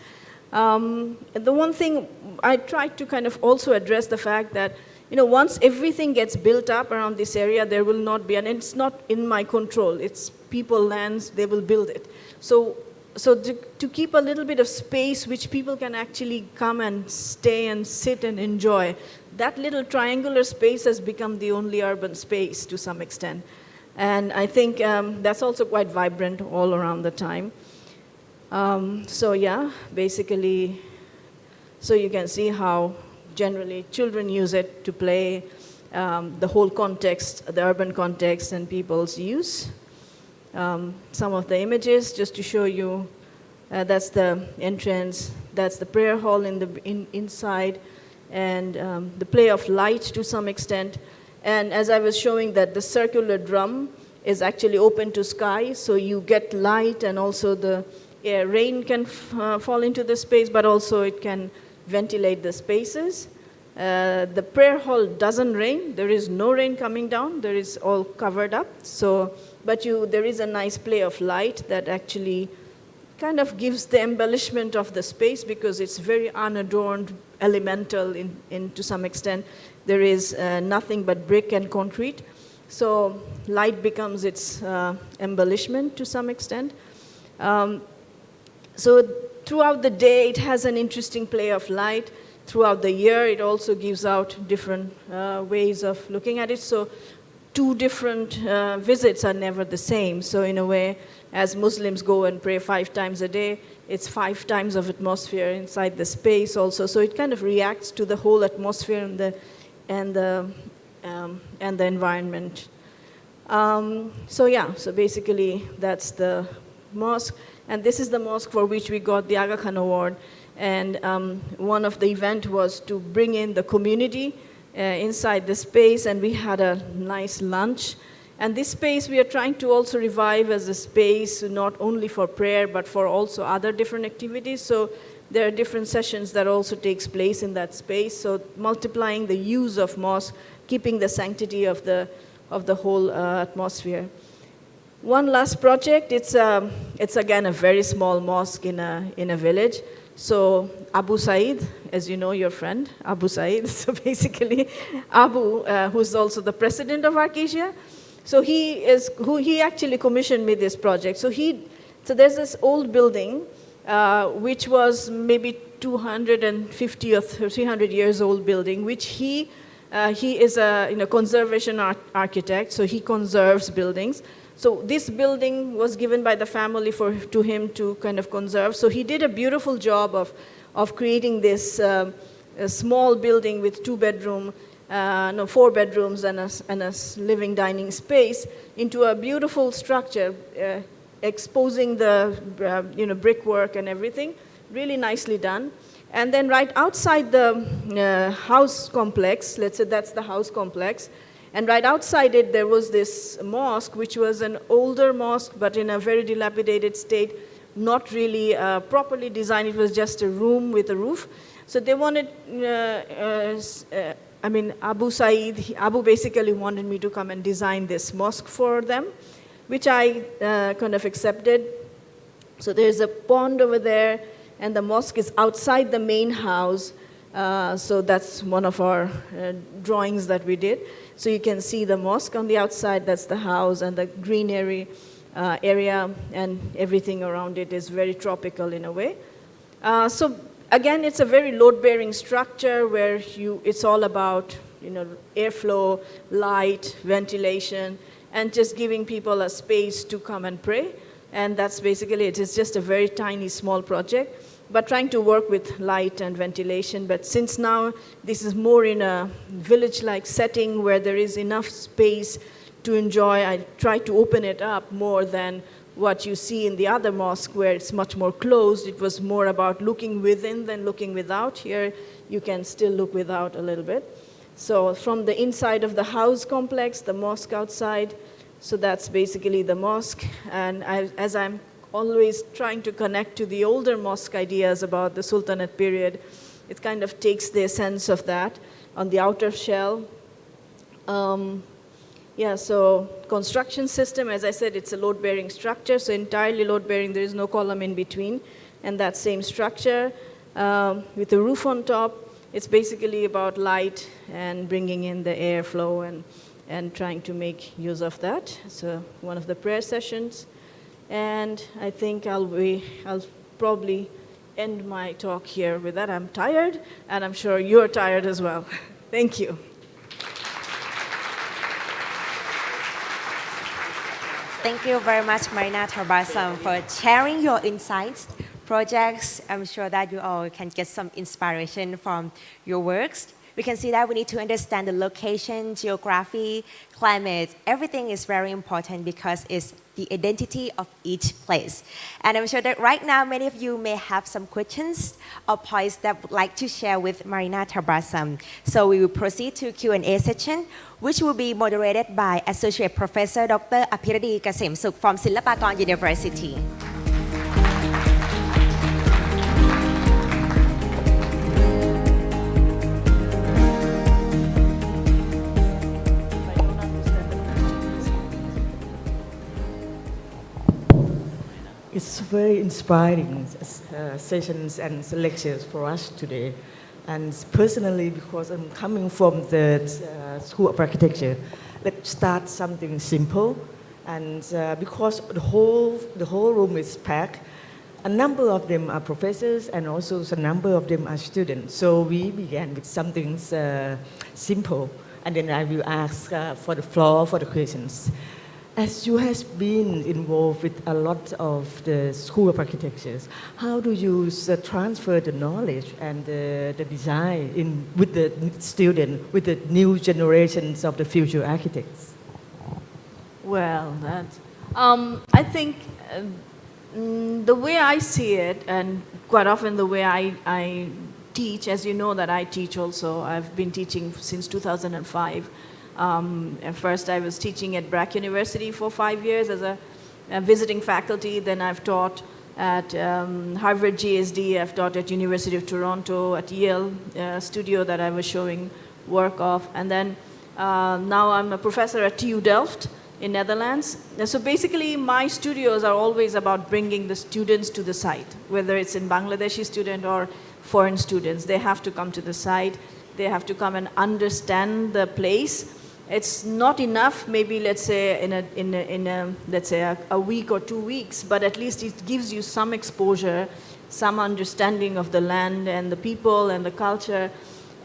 The one thing I tried to kind of also address the fact that, once everything gets built up around this area, there will not be, and it's not in my control. It's people, lands, they will build it. So to keep a little bit of space which people can actually come and stay and sit and enjoy, that little triangular space has become the only urban space to some extent. And I think that's also quite vibrant all around the time. So yeah, basically, so you can see how generally children use it to play, the whole context, the urban context and people's use. Some of the images just to show you, that's the entrance, that's the prayer hall inside, and the play of light to some extent. And as I was showing that the circular drum is actually open to sky, so you get light, and also the rain can fall into the space, but also it can ventilate the spaces. The prayer hall doesn't rain. There is no rain coming down. There is all covered up. So, but there is a nice play of light that actually kind of gives the embellishment of the space, because it's very unadorned, elemental to some extent. There is nothing but brick and concrete. So light becomes its embellishment to some extent. So throughout the day, it has an interesting play of light. Throughout the year, it also gives out different ways of looking at it. So two different visits are never the same. So in a way, as Muslims go and pray 5 times a day, it's 5 times of atmosphere inside the space also. So it kind of reacts to the whole atmosphere and the environment. So yeah, so basically that's the mosque. And this is the mosque for which we got the Aga Khan Award. And one of the event was to bring in the community inside the space, and we had a nice lunch. And this space we are trying to also revive as a space not only for prayer, but for also other different activities. So there are different sessions that also takes place in that space. So multiplying the use of mosque, keeping the sanctity of the whole atmosphere. One last project, it's again a very small mosque in a village. So Abu Said, as you know, your friend, Abu Said. So basically, Abu, who's also the president of Arcasia, so he actually commissioned me this project. So there's this old building, which was maybe 250 or 300 years old building, which he is a conservation architect, so he conserves buildings. So this building was given by the family to him to kind of conserve. So he did a beautiful job of creating this small building with 4 bedrooms and a living dining space into a beautiful structure, exposing the brickwork and everything, really nicely done. And then right outside the house complex, let's say that's the house complex, and right outside it, there was this mosque, which was an older mosque, but in a very dilapidated state, not really properly designed. It was just a room with a roof. So they wanted, Abu basically wanted me to come and design this mosque for them, which I kind of accepted. So there's a pond over there, and the mosque is outside the main house. So that's one of our drawings that we did. So you can see the mosque on the outside, that's the house, and the greenery area, and everything around it is very tropical in a way. So again, it's a very load-bearing structure where it's all about airflow, light, ventilation, and just giving people a space to come and pray. And that's basically it. It's just a very tiny, small project, but trying to work with light and ventilation. But since now this is more in a village-like setting where there is enough space to enjoy, I try to open it up more than what you see in the other mosque where it's much more closed. It was more about looking within than looking without. Here you can still look without a little bit. So from the inside of the house complex, the mosque outside, so that's basically the mosque. And as I'm always trying to connect to the older mosque ideas about the Sultanate period, it kind of takes the essence of that on the outer shell. So construction system, as I said, it's a load-bearing structure, so entirely load-bearing, there is no column in between. And that same structure with the roof on top, it's basically about light and bringing in the airflow and trying to make use of that. So one of the prayer sessions. And I think I'll probably end my talk here with that. I'm tired, and I'm sure you're tired as well. Thank you. Thank you very much, Marina Tabassum, for sharing your insights, projects. I'm sure that you all can get some inspiration from your works. We can see that we need to understand the location, geography, climate. Everything is very important because it's the identity of each place. And I'm sure that right now, many of you may have some questions or points that would like to share with Marina Tabassum. So we will proceed to Q&A session, which will be moderated by Associate Professor Dr. Apiradi Kasem Suk from Silpakorn University. It's very inspiring sessions and lectures for us today. And personally, because I'm coming from the School of Architecture, let's start something simple. And because the whole room is packed, a number of them are professors and also a number of them are students. So we began with something simple. And then I will ask for the floor for the questions. As you have been involved with a lot of the School of Architectures, how do you transfer the knowledge and the design with the student, with the new generations of the future architects? Well, I think the way I see it, and quite often the way I teach, as you know that I teach also, I've been teaching since 2005. At first I was teaching at Brack University for 5 years as a visiting faculty. Then I've taught at Harvard GSD, I've taught at University of Toronto, at Yale studio that I was showing work of. And then now I'm a professor at TU Delft in Netherlands. And so basically my studios are always about bringing the students to the site, whether it's in Bangladeshi student or foreign students. They have to come to the site. They have to come and understand the place. It's not enough, maybe let's say let's say a week or 2 weeks, but at least it gives you some exposure, some understanding of the land and the people and the culture,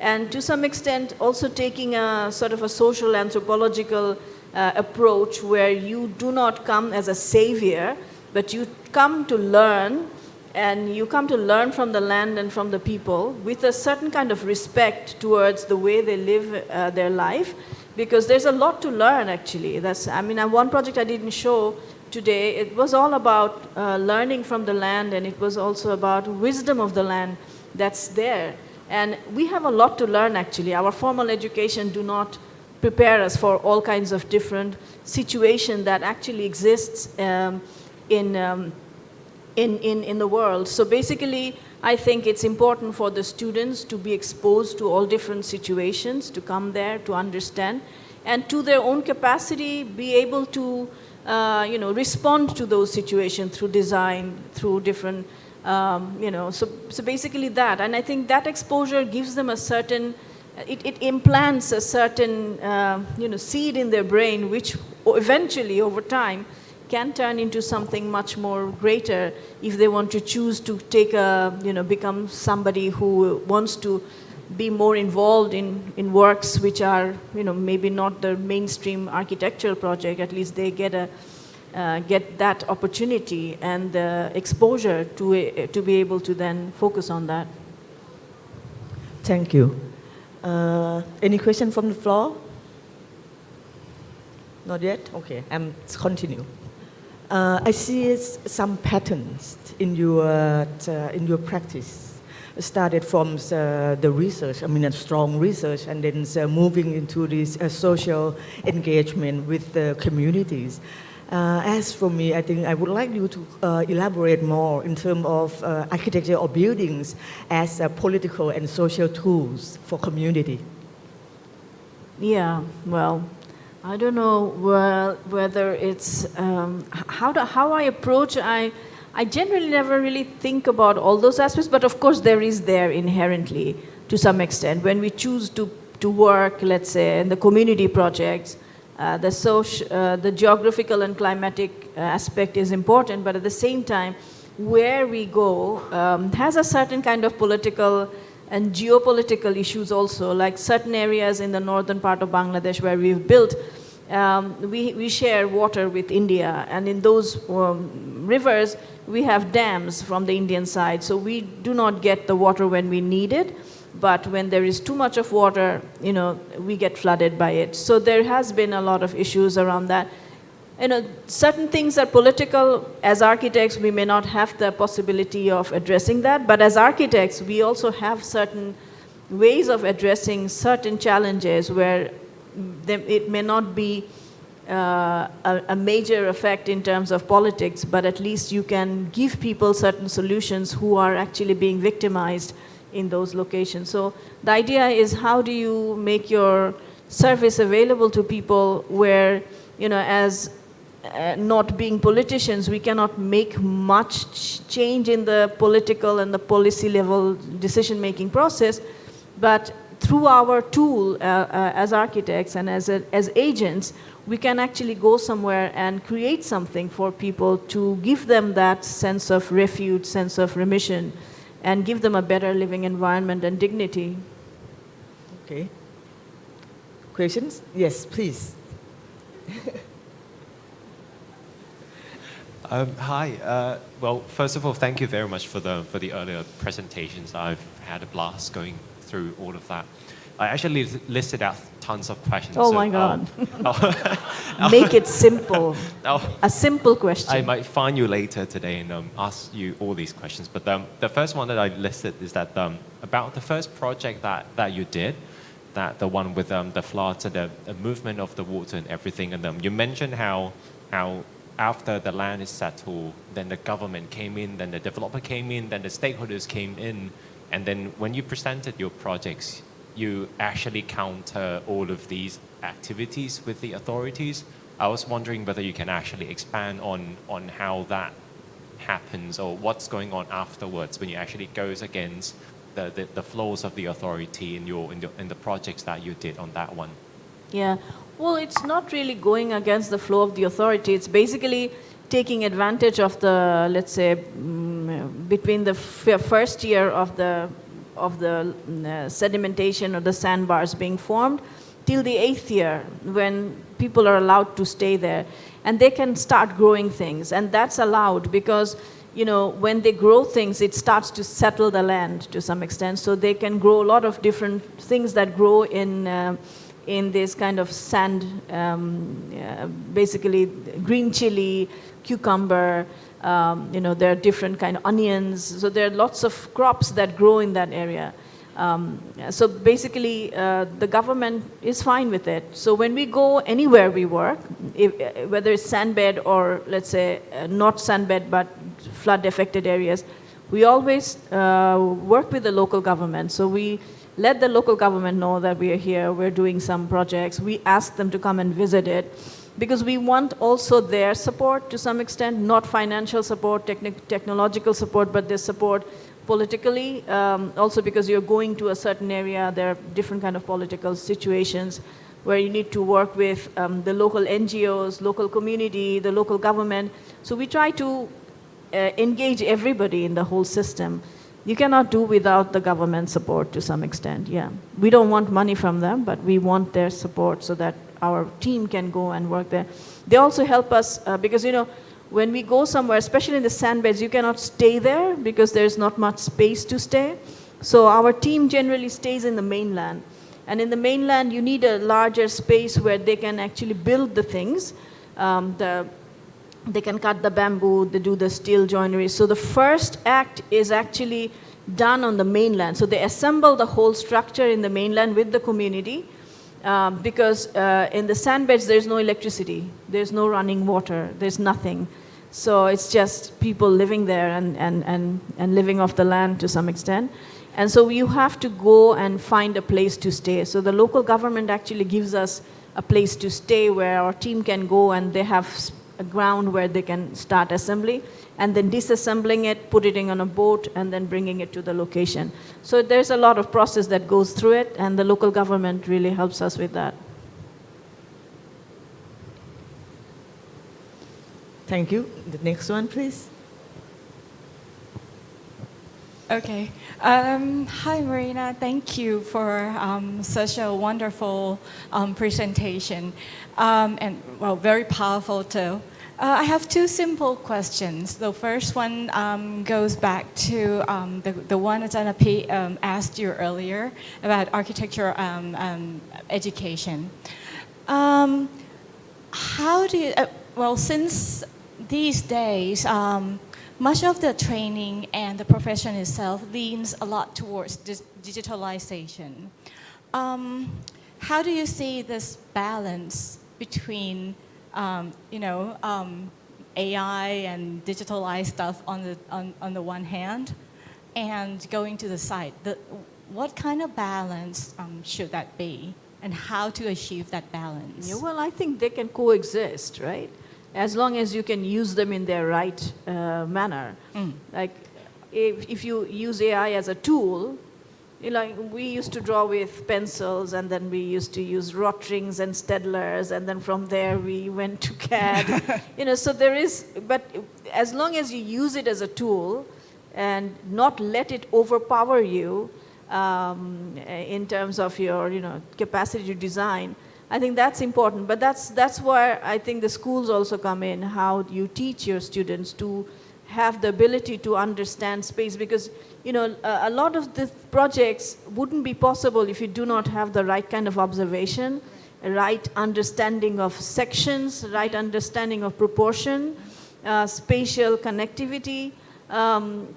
and to some extent also taking a sort of a social anthropological approach where you do not come as a savior, but you come to learn, and you come to learn from the land and from the people with a certain kind of respect towards the way they live their life, because there's a lot to learn actually. One project I didn't show today, it was all about learning from the land, and it was also about wisdom of the land that's there. And we have a lot to learn actually. Our formal education do not prepare us for all kinds of different situations that actually exists in the world. So basically, I think it's important for the students to be exposed to all different situations, to come there, to understand, and to their own capacity, be able to respond to those situations through design, through different, so basically that. And I think that exposure gives them a certain, it implants a certain, seed in their brain, which eventually, over time, can turn into something much more greater if they want to choose to take become somebody who wants to be more involved in works which are, maybe not the mainstream architectural project. At least they get that opportunity and exposure to be able to then focus on that. Thank you. Any question from the floor? Not yet? Okay, I'm continue. I see some patterns in your practice. Started from the research, a strong research, and then moving into this social engagement with the communities. As for me, I think I would like you to elaborate more in terms of architecture or buildings as political and social tools for community. Yeah, well, I don't know whether it's how I approach. I generally never really think about all those aspects, but of course there is there inherently to some extent. When we choose to work, let's say, in the community projects, the geographical and climatic aspect is important, but at the same time, where we go has a certain kind of political and geopolitical issues also, like certain areas in the northern part of Bangladesh where we've built, we share water with India, and in those rivers, we have dams from the Indian side, so we do not get the water when we need it, but when there is too much of water, we get flooded by it. So there has been a lot of issues around that. Certain things are political. As architects, we may not have the possibility of addressing that, but as architects, we also have certain ways of addressing certain challenges where it may not be a major effect in terms of politics, but at least you can give people certain solutions who are actually being victimized in those locations. So the idea is, how do you make your service available to people where, as not being politicians, we cannot make much change in the political and the policy level decision-making process, but through our tool as architects and as agents, we can actually go somewhere and create something for people to give them that sense of refuge, sense of remission, and give them a better living environment and dignity. Okay. Questions? Yes, please. Hi. Well, first of all, thank you very much for the earlier presentations. I've had a blast going through all of that. I actually listed out tons of questions. Oh, so my God. Make it simple. A simple question. I might find you later today and ask you all these questions. But the first one that I listed is that about the first project that you did, that the one with the floods and the movement of the water and everything. And you mentioned how after the land is settled, then the government came in, then the developer came in, then the stakeholders came in. And then when you presented your projects, you actually counter all of these activities with the authorities. I was wondering whether you can actually expand on how that happens or what's going on afterwards when you actually goes against the flows of the authority in the projects that you did on that one. Yeah, well, it's not really going against the flow of the authority. It's basically taking advantage of the, let's say, between the first year of the sedimentation or the sandbars being formed till the 8th year, when people are allowed to stay there. And they can start growing things. And that's allowed because, when they grow things, it starts to settle the land to some extent. So they can grow a lot of different things that grow in this kind of sand, basically green chili, cucumber, there are different kind of onions. So there are lots of crops that grow in that area. So basically, the government is fine with it. So when we go anywhere we work, whether it's sandbed or, let's say, not sandbed but flood-affected areas, we always work with the local government. So we let the local government know that we are here, we're doing some projects. We ask them to come and visit it. because we want also their support to some extent, not financial support, technological support, but their support politically. Also because you're going to a certain area, there are different kind of political situations where you need to work with the local NGOs, local community, the local government. So we try to engage everybody in the whole system. You cannot do without the government support to some extent, yeah. We don't want money from them, but we want their support so that our team can go and work there. They also help us because, you know, when we go somewhere, especially in the sandbeds, you cannot stay there because there's not much space to stay. So our team generally stays in the mainland. And in the mainland, you need a larger space where they can actually build the things. They can cut the bamboo, they do the steel joinery. So the first act is actually done on the mainland. So they assemble the whole structure in the mainland with the community because in the sandbeds there's no electricity, there's no running water, there's nothing. So it's just people living there and living off the land to some extent. And so you have to go and find a place to stay. So the local government actually gives us a place to stay where our team can go, and they have a ground where they can start assembly, and then disassembling it, put it on a boat, and then bringing it to the location. So there's a lot of process that goes through it, and the local government really helps us with that. Thank you. The next one, please. Okay. Hi, Marina. Thank you for such a wonderful presentation, and well, very powerful too. I have two simple questions. The first one goes back to the one that Ajahn P asked you earlier about architecture education. How do you, well, since these days, much of the training and the profession itself leans a lot towards digitalization. How do you see this balance between, AI and digitalized stuff on the one hand, and going to the site? What kind of balance should that be, and how to achieve that balance? Yeah, well, I think they can coexist, right? As long as you can use them in their right manner. Like if you use AI as a tool, we used to draw with pencils, and then we used to use Rottrings and Stedlers, and then from there we went to CAD. So there is, but as long as you use it as a tool and not let it overpower you in terms of your capacity to design, I think that's important. But that's where I think the schools also come in, how you teach your students to have the ability to understand space, because a lot of the projects wouldn't be possible if you do not have the right kind of observation, right understanding of sections, right understanding of proportion, spatial connectivity,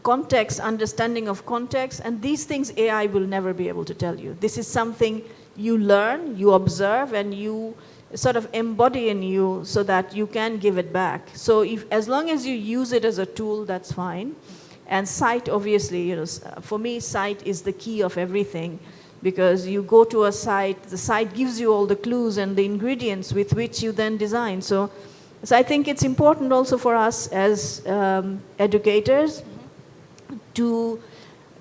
context, understanding of context, and these things AI will never be able to tell you. This is something you learn, you observe, and you sort of embody in you so that you can give it back. So as long as you use it as a tool, that's fine. And sight, obviously, for me, sight is the key of everything, because you go to a site, the site gives you all the clues and the ingredients with which you then design. So I think it's important also for us as educators to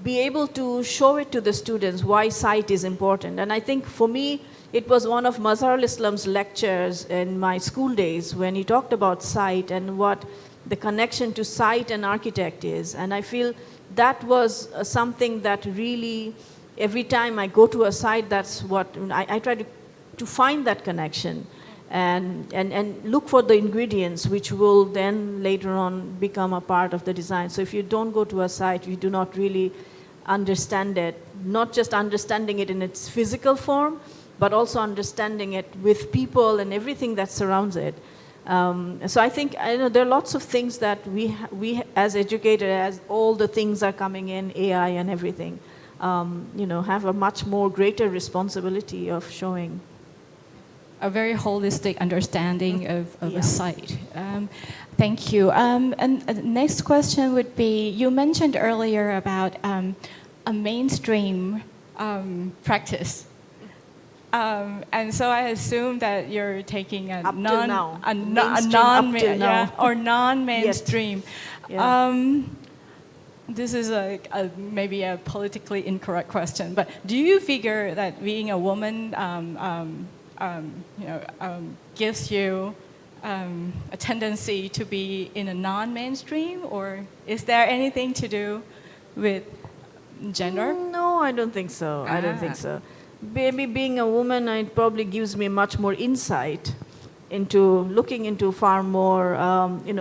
be able to show it to the students why sight is important. And I think for me, it was one of Mazharul Islam's lectures in my school days when he talked about sight and what the connection to sight and architect is. And I feel that was something that really, every time I go to a site, that's what I try to find that connection and look for the ingredients which will then later on become a part of the design. So if you don't go to a site, you do not really understand it, not just understanding it in its physical form, but also understanding it with people and everything that surrounds it. So I think there are lots of things that we as educators, as all the things are coming in, AI and everything, have a much more greater responsibility of showing. A very holistic understanding of a site. Thank you. And the next question would be, you mentioned earlier about a mainstream practice. And so I assume that you're taking a Up till now. Mainstream non up till now. yeah, or non-mainstream. Yeah. This is maybe a politically incorrect question, but do you figure that being a woman gives you a tendency to be in a non-mainstream, or is there anything to do with gender? No, I don't think so. I don't think so. Maybe being a woman, it probably gives me much more insight into looking into far more,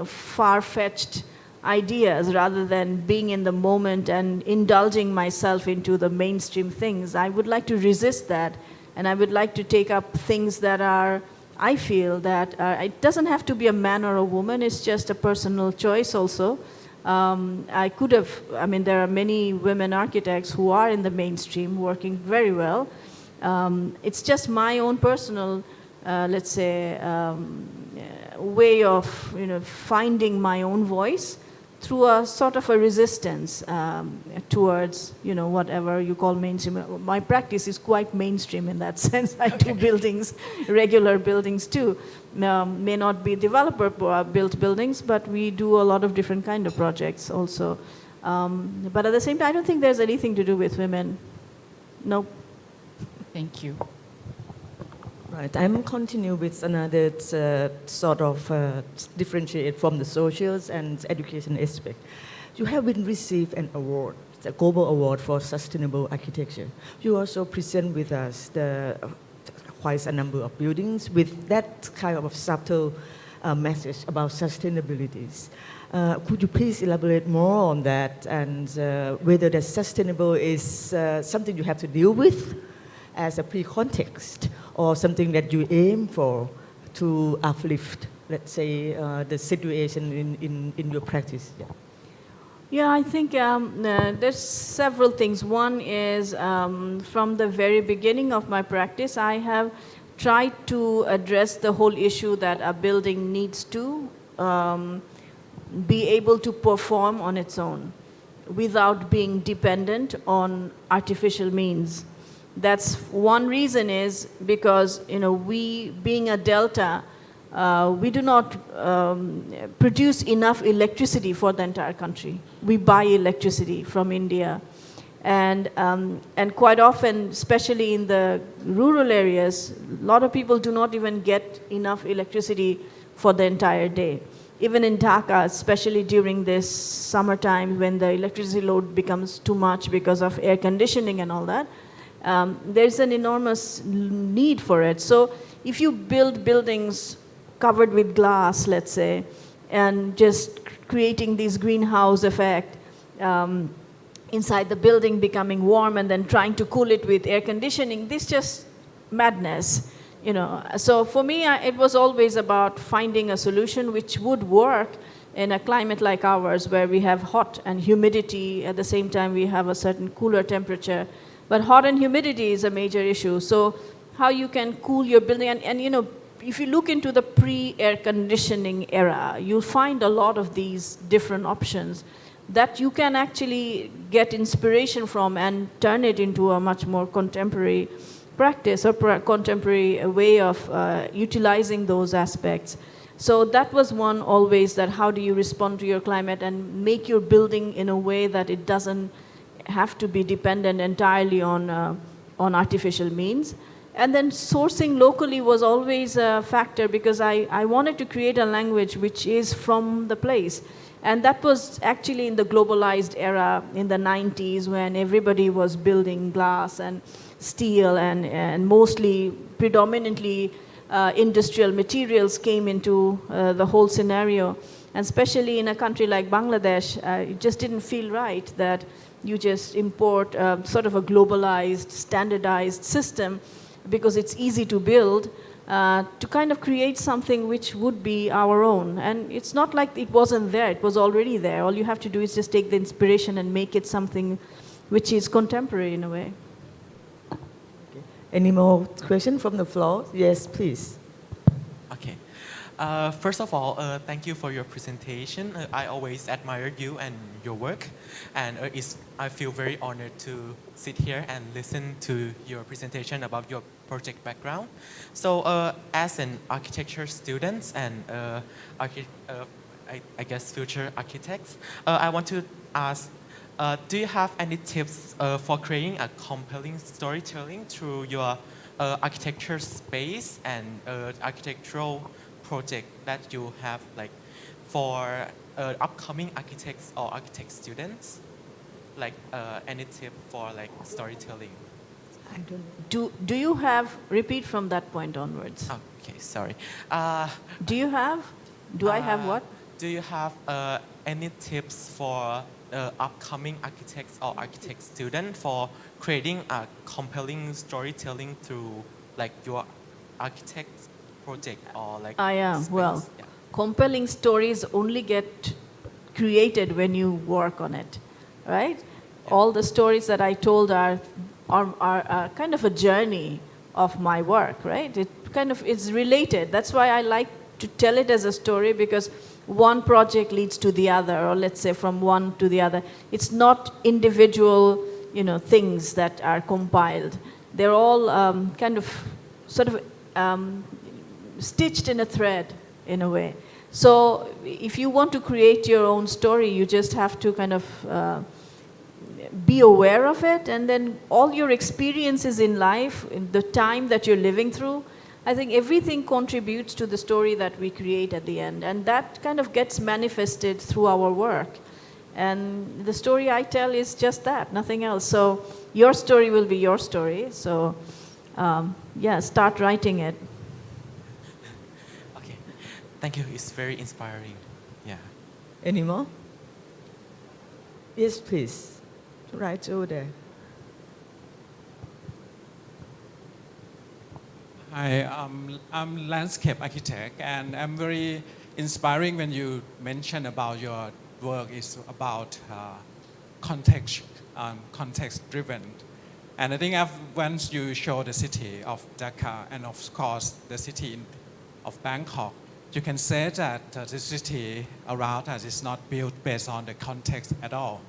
far-fetched ideas rather than being in the moment and indulging myself into the mainstream things. I would like to resist that, and I would like to take up things that are, I feel that it doesn't have to be a man or a woman, it's just a personal choice also. There are many women architects who are in the mainstream working very well. It's just my own personal, way of finding my own voice through a sort of a resistance towards whatever you call mainstream. My practice is quite mainstream in that sense. I do buildings, regular buildings too. May not be developer built buildings, but we do a lot of different kind of projects also. But at the same time, I don't think there's anything to do with women. No. Thank you. Right, I'm continue with another sort of differentiate from the socials and education aspect. You have been received an award, the Global Award for Sustainable Architecture. You also present with us quite a number of buildings with that kind of subtle message about sustainability. Could you please elaborate more on that, and whether the sustainable is something you have to deal with as a pre-context, or something that you aim for to uplift, let's say, the situation in your practice? Yeah, I think there's several things. One is from the very beginning of my practice, I have tried to address the whole issue that a building needs to be able to perform on its own without being dependent on artificial means. That's one reason is because, we being a delta, we do not produce enough electricity for the entire country. We buy electricity from India. And quite often, especially in the rural areas, a lot of people do not even get enough electricity for the entire day. Even in Dhaka, especially during this summertime when the electricity load becomes too much because of air conditioning and all that, there's an enormous need for it. So if you build buildings covered with glass, let's say, and just creating this greenhouse effect inside the building, becoming warm, and then trying to cool it with air conditioning, this just madness. So for me, it was always about finding a solution which would work in a climate like ours, where we have hot and humidity. At the same time, we have a certain cooler temperature. But hot and humidity is a major issue. So how you can cool your building, and if you look into the pre-air conditioning era, you'll find a lot of these different options that you can actually get inspiration from and turn it into a much more contemporary practice or contemporary way of utilizing those aspects. So that was one always, that how do you respond to your climate and make your building in a way that it doesn't have to be dependent entirely on artificial means. And then sourcing locally was always a factor, because I wanted to create a language which is from the place. And that was actually in the globalized era in the 90s, when everybody was building glass and steel, and mostly, predominantly, industrial materials came into the whole scenario. And especially in a country like Bangladesh, it just didn't feel right that you just import sort of a globalized, standardized system, because it's easy to build, to kind of create something which would be our own. And it's not like it wasn't there, it was already there. All you have to do is just take the inspiration and make it something which is contemporary in a way. Okay. Any more questions from the floor? Yes, please. Okay. First of all, thank you for your presentation. I always admire you and your work, and I feel very honored to sit here and listen to your presentation about your project background. So, as an architecture student and I guess future architects, I want to ask, do you have any tips for creating a compelling storytelling through your architecture space and architectural project that you have, like for upcoming architects or architect students, like any tip for like storytelling? I don't know. Do you have, repeat from that point onwards. Okay, sorry. Do you have, do I have what? Do you have any tips for upcoming architects or architect student for creating a compelling storytelling through like your architect project or like space? Well, Yeah. compelling stories only get created when you work on it, right? All the stories that I told are kind of a journey of my work, right? It kind of is related. That's why I like to tell it as a story, because one project leads to the other, or let's say from one to the other. It's not individual, things that are compiled. They're all kind of sort of stitched in a thread in a way. So if you want to create your own story, you just have to kind of be aware of it, and then all your experiences in life, in the time that you're living through, I think everything contributes to the story that we create at the end, and that kind of gets manifested through our work. And the story I tell is just that, nothing else. So your story will be your story. So yeah, start writing it. Okay, thank you. It's very inspiring. Yeah. Any more? Yes, please. Right over there. Hi, I'm landscape architect, and I'm very inspiring when you mention about your work is about context, context-driven. And I think once you show the city of Dhaka and of course the city of Bangkok, you can say that the city around us is not built based on the context at all.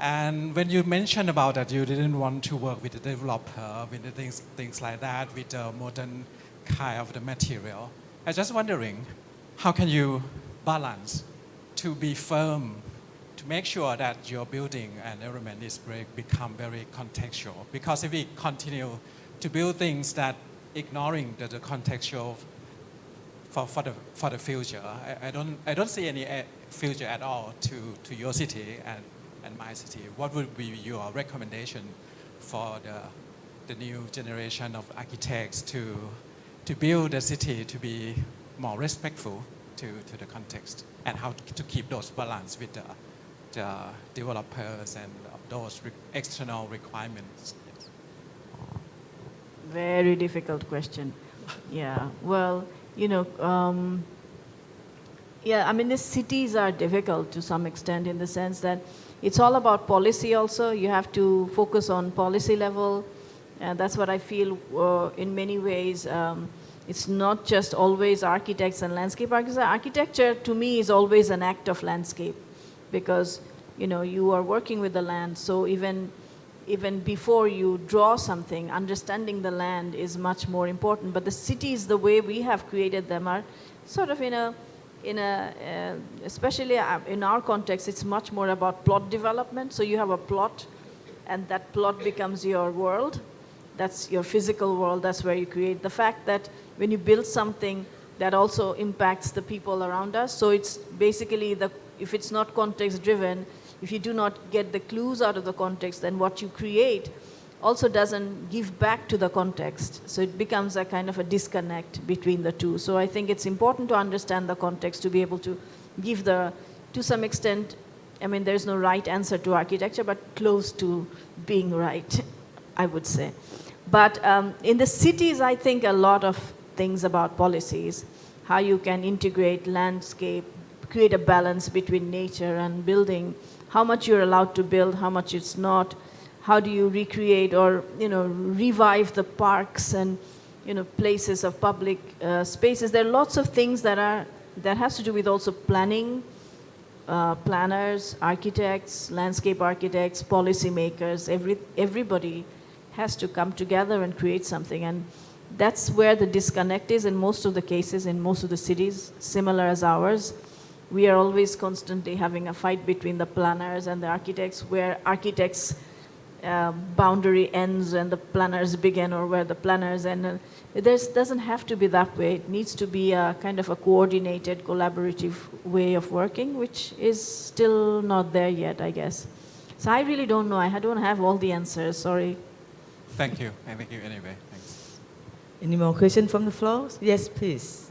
And when you mentioned about that you didn't want to work with the developer, with the things like that, with the modern kind of the material, I was just wondering, how can you balance to be firm, to make sure that your building and environment is become very contextual? Because if we continue to build things that ignoring the contextual for the future, I don't see any future at all to your city and my city. What would be your recommendation for the new generation of architects to build a city to be more respectful to the context, and how to keep those balance with the developers and those external requirements? Yes. Very difficult question. Yeah, well, yeah, I mean, the cities are difficult to some extent in the sense that it's all about policy also. You have to focus on policy level. And that's what I feel in many ways. It's not just always architects and landscape architects. Architecture to me is always an act of landscape, because you are working with the land. So even before you draw something, understanding the land is much more important. But the cities, the way we have created them, are sort of especially in our context, it's much more about plot development. So you have a plot, and that plot becomes your world. That's your physical world. That's where you create. The fact that when you build something, that also impacts the people around us. So it's basically, if it's not context driven, if you do not get the clues out of the context, then what you create also doesn't give back to the context. So it becomes a kind of a disconnect between the two. So I think it's important to understand the context to be able to give to some extent, I mean, there's no right answer to architecture, but close to being right, I would say. But in the cities, I think a lot of things about policies, how you can integrate landscape, create a balance between nature and building, how much you're allowed to build, how much it's not, how do you recreate or revive the parks, and places of public spaces. There are lots of things that has to do with also planning, planners, architects, landscape architects, policymakers. Everybody has to come together and create something, and that's where the disconnect is in most of the cases, in most of the cities, similar as ours. We are always constantly having a fight between the planners and the architects, where architects' boundary ends and the planners begin, or where the planners end. It doesn't have to be that way. It needs to be a kind of a coordinated, collaborative way of working, which is still not there yet, I guess. So I really don't know. I don't have all the answers, sorry. Thank you. Thank you anyway. Thanks. Any more questions from the floor? Yes, please.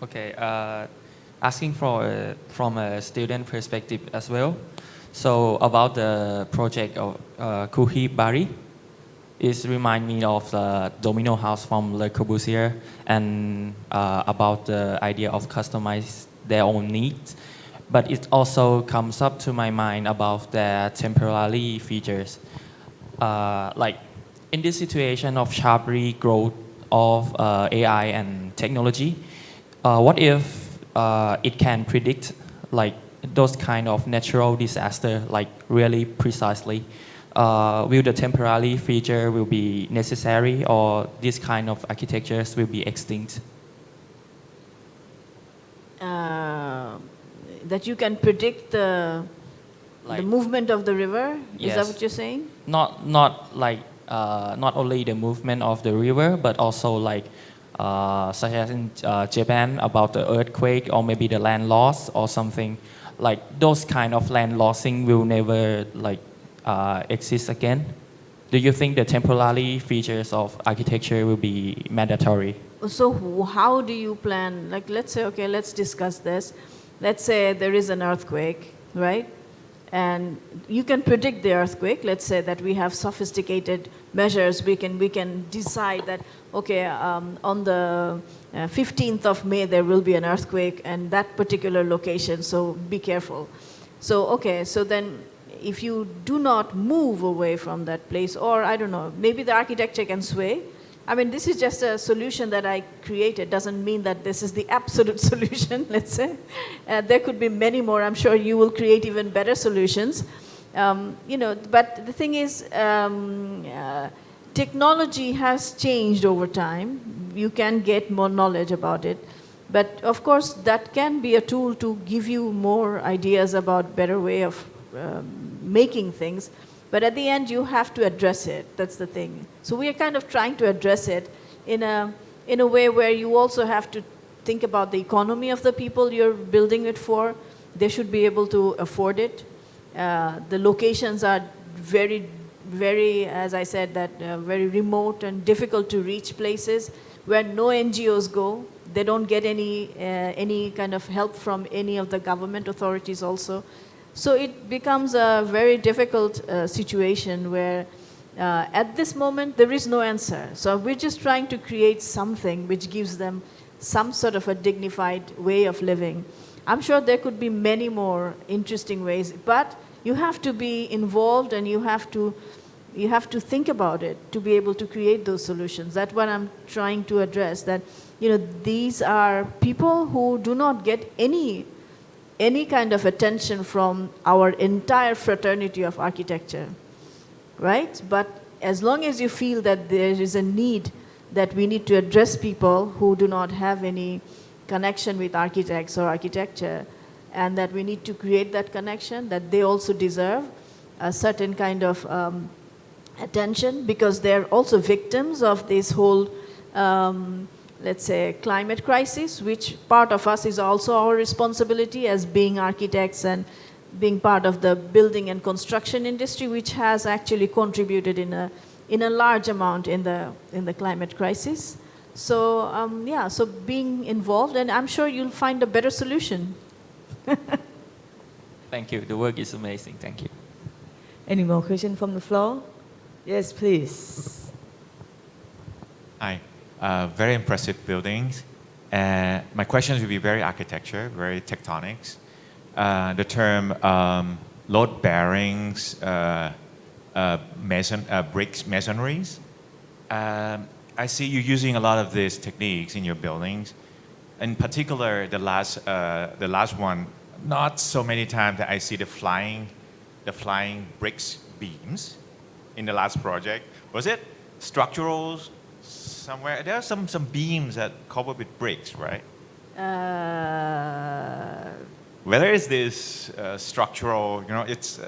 Okay, asking from a student perspective as well. So about the project of Kuhi Bari, it reminds me of the Domino House from Le Corbusier, and about the idea of customize their own needs. But it also comes up to my mind about their temporary features. Like in this situation of sharply growth of AI and technology, what if it can predict like those kind of natural disaster like really precisely? Will the temporary feature will be necessary, or this kind of architectures will be extinct? That you can predict the movement of the river? Yes. Is that what you're saying? Not only the movement of the river, but also like such as in Japan about the earthquake, or maybe the land loss or something. Like those kind of land lossing will never exist again. Do you think the temporary features of architecture will be mandatory? So how do you plan? Like, let's say, okay, let's discuss this. Let's say there is an earthquake, right? And you can predict the earthquake. Let's say that we have sophisticated measures. We can decide that, okay, on the 15th of May there will be an earthquake in that particular location, so be careful. So, okay, so then if you do not move away from that place, or I don't know, maybe the architecture can sway. I mean, this is just a solution that I created. Doesn't mean that this is the absolute solution, let's say. There could be many more. I'm sure you will create even better solutions. But the thing is, technology has changed over time. You can get more knowledge about it. But of course, that can be a tool to give you more ideas about better way of making things. But at the end, you have to address it. That's the thing. So we are kind of trying to address it in a way where you also have to think about the economy of the people you're building it for. They should be able to afford it. The locations are very, very, as I said, that very remote and difficult to reach places where no NGOs go. They don't get any kind of help from any of the government authorities also. So it becomes a very difficult situation where at this moment there is no answer. So we're just trying to create something which gives them some sort of a dignified way of living. I'm sure there could be many more interesting ways, but you have to be involved and you have to think about it to be able to create those solutions. That's what I'm trying to address, that these are people who do not get any kind of attention from our entire fraternity of architecture, right? But as long as you feel that there is a need, that we need to address people who do not have any connection with architects or architecture, and that we need to create that connection, that they also deserve a certain kind of attention, because they're also victims of this whole let's say, climate crisis, which part of us is also our responsibility as being architects and being part of the building and construction industry, which has actually contributed in a large amount in the climate crisis. So yeah, so being involved, and I'm sure you'll find a better solution. Thank you. The work is amazing. Thank you. Any more questions from the floor? Yes, please. Hi. Very impressive buildings. My questions will be very architecture, very tectonics. The term load bearings, bricks, masonries. I see you using a lot of these techniques in your buildings. In particular, the last one, not so many times that I see the flying bricks beams in the last project. Was it structural somewhere? There are some beams that covered with bricks, right? Whether it's this structural, it's.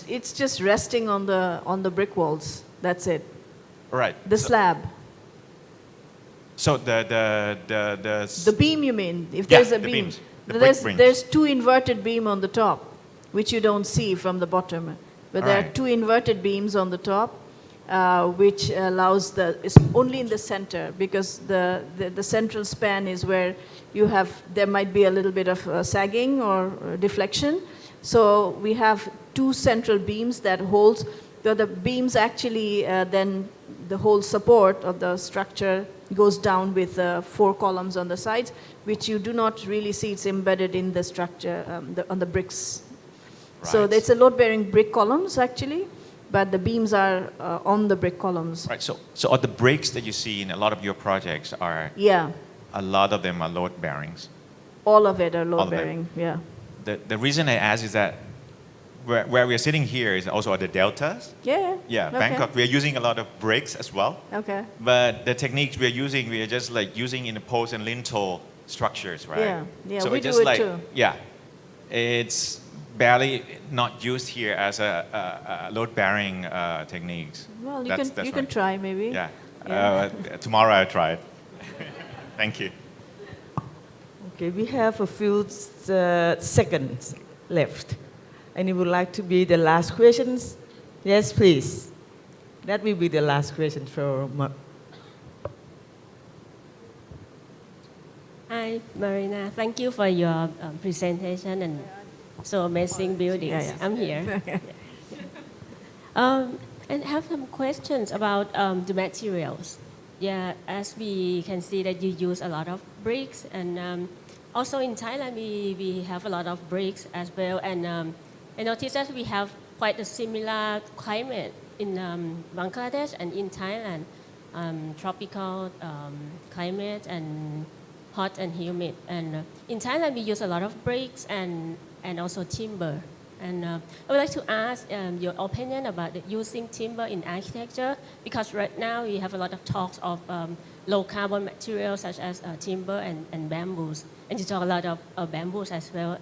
It's just resting on the brick walls. That's it. Right. The slab. So the beam, you mean? If yeah, there's a the beam, beams, the brick beams. there's two inverted beam on the top, which you don't see from the bottom. But there are two inverted beams on the top, which allows it's only in the center, because the central span is where there might be a little bit of sagging or deflection. So we have two central beams that holds. The beams actually then the whole support of the structure goes down with 4 columns on the sides, which you do not really see. It's embedded in the structure on the bricks. Right. So it's a load-bearing brick columns actually, but the beams are on the brick columns. Right. So all the bricks that you see in a lot of your projects are. Yeah. A lot of them are load bearings. All of it are load bearing. Yeah. The reason I ask is that where we are sitting here is also at the deltas. Yeah. Yeah, okay. Bangkok. We are using a lot of bricks as well. Okay. But the techniques we are just like using in the post and lintel structures, right? Yeah. Yeah. So we just do it like, too. Yeah, it's barely not used here as a load-bearing techniques. Well, you can try maybe. Yeah. Tomorrow I'll try it. Thank you. Okay, we have a few seconds left. And it would like to be the last questions? Yes, please. That will be the last question for Hi, Marina. Thank you for your presentation and so amazing buildings. Yeah. I'm here. And have some questions about the materials. Yeah, as we can see that you use a lot of bricks, and also in Thailand we have a lot of bricks as well. And I noticed that we have quite a similar climate in Bangladesh and in Thailand, tropical climate and hot and humid. And in Thailand, we use a lot of bricks and also timber. And I would like to ask your opinion about using timber in architecture, because right now we have a lot of talks of low carbon materials such as timber and bamboos. And you talk a lot of bamboos as well.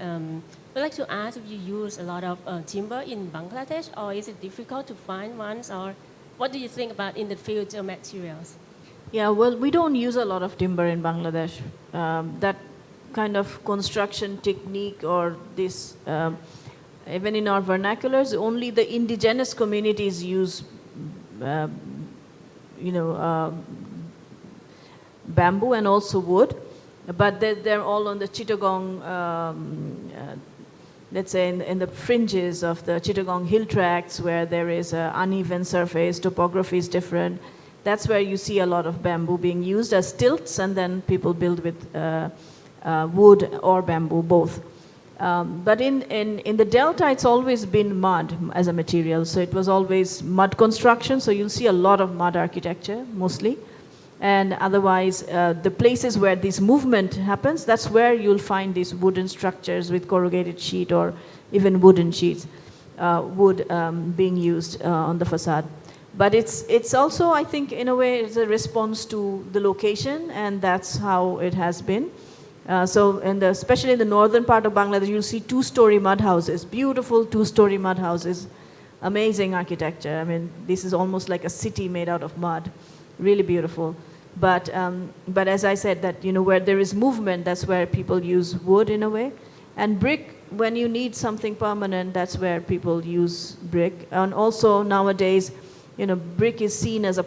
I'd like to ask if you use a lot of timber in Bangladesh, or is it difficult to find ones, or what do you think about in the future materials? Yeah, well, we don't use a lot of timber in Bangladesh. That kind of construction technique or this, even in our vernaculars, only the indigenous communities use, bamboo and also wood. But they're all on the Chittagong, let's say in the fringes of the Chittagong hill tracts, where there is an uneven surface, topography is different. That's where you see a lot of bamboo being used as stilts, and then people build with wood or bamboo, both. But in the delta, it's always been mud as a material. So it was always mud construction. So you'll see a lot of mud architecture, mostly. And otherwise, the places where this movement happens, that's where you'll find these wooden structures with corrugated sheet or even wooden sheets, wood being used on the facade. But it's also, I think, in a way, it's a response to the location, and that's how it has been. So especially in the northern part of Bangladesh, you'll see 2-story mud houses, beautiful 2-story mud houses, amazing architecture. I mean, this is almost like a city made out of mud, really beautiful. But as I said, that where there is movement, that's where people use wood in a way. And brick, when you need something permanent, that's where people use brick. And also nowadays, brick is seen as a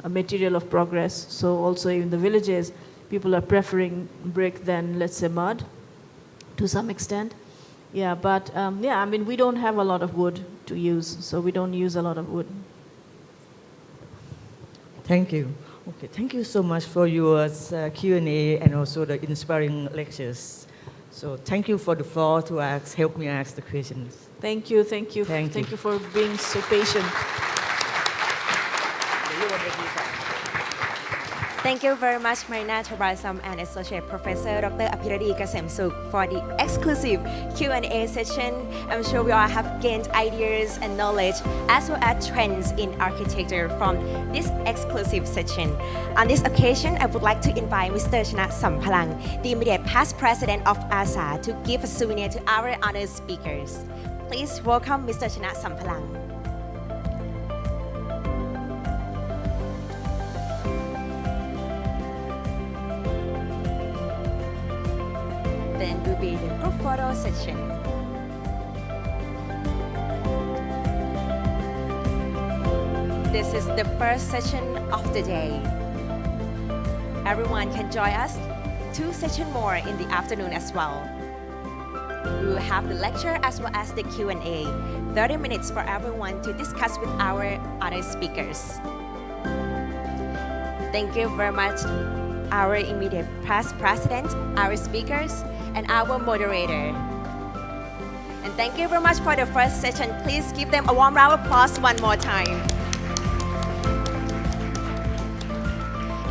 material of progress. So also in the villages, people are preferring brick than, let's say, mud to some extent. Yeah, but I mean, we don't have a lot of wood to use, so we don't use a lot of wood. Thank you. Okay, thank you so much for your Q&A and also the inspiring lectures. So thank you for the floor to help me ask the questions. Thank you, thank you. Thank you. Thank you for being so patient. Thank you very much, Marina Tabassum and Associate Professor Dr. Apiradi Kasem-Suk for the exclusive Q&A session. I'm sure we all have gained ideas and knowledge as well as trends in architecture from this exclusive session. On this occasion, I would like to invite Mr. Chana Sampalang, the immediate past president of ASA, to give a souvenir to our honored speakers. Please welcome Mr. Chana Sampalang. Then will be the group photo section. This is the first session of the day. Everyone can join us 2 sessions more in the afternoon as well. We will have the lecture as well as the Q&A. 30 minutes for everyone to discuss with our other speakers. Thank you very much, our immediate past president, our speakers, and our moderator. And thank you very much for the first session. Please give them a warm round of applause one more time.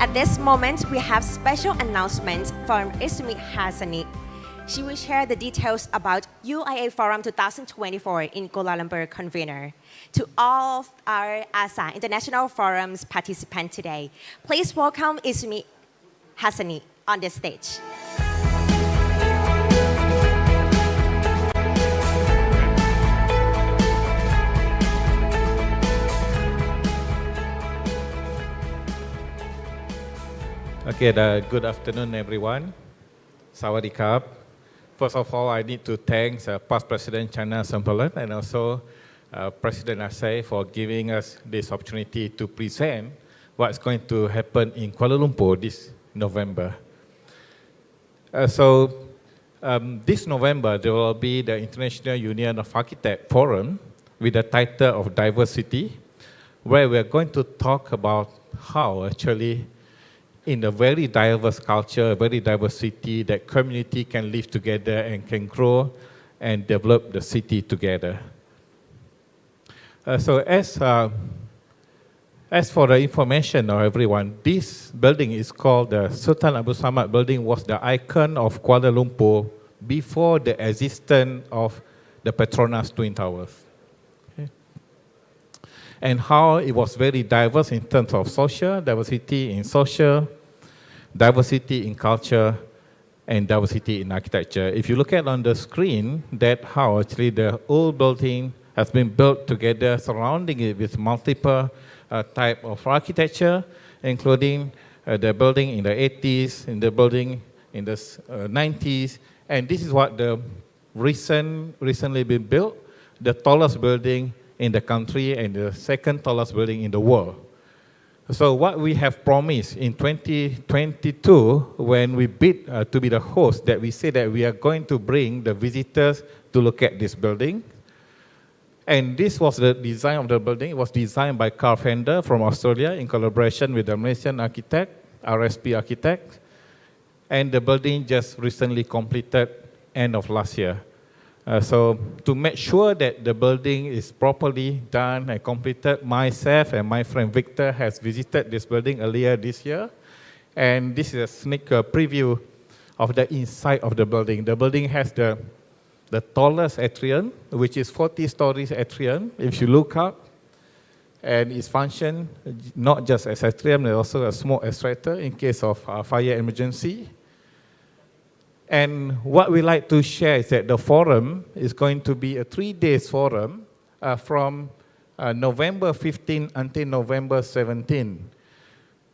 At this moment, we have special announcements from Ismi Hassani. She will share the details about UIA Forum 2024 in Kuala Lumpur convener. To all of our ASA International Forums participants today, please welcome Ismi Hassani on the stage. Okay, good afternoon, everyone. Sawadee Krap. First of all, I need to thank past President Chana Sampalang and also President ASA for giving us this opportunity to present what's going to happen in Kuala Lumpur this November. This November, there will be the International Union of Architects Forum with the title of Diversity, where we're going to talk about how actually in a very diverse culture, a very diverse city, that community can live together and can grow and develop the city together. As for the information of everyone, this building is called the Sultan Abdul Samad building, was the icon of Kuala Lumpur before the existence of the Petronas Twin Towers. Okay. And how it was very diverse in terms of social, diversity in social, diversity in culture, and diversity in architecture. If you look at on the screen, that how actually the old building has been built together, surrounding it with multiple type of architecture, including the building in the 80s, in the building in the 90s, and this is what the recently been built, the tallest building in the country and the second tallest building in the world. So what we have promised in 2022, when we bid to be the host, that we say that we are going to bring the visitors to look at this building. And this was the design of the building. It was designed by Carl Fender from Australia in collaboration with the Malaysian architect, RSP Architect. And the building just recently completed end of last year. So to make sure that the building is properly done and completed, myself and my friend Victor has visited this building earlier this year. And this is a sneak preview of the inside of the building. The building has the tallest atrium, which is 40 stories atrium, if you look up. And its function, not just as atrium, there's also a smoke extractor in case of fire emergency. And what we like to share is that the forum is going to be a 3-day forum from November 15 until November 17.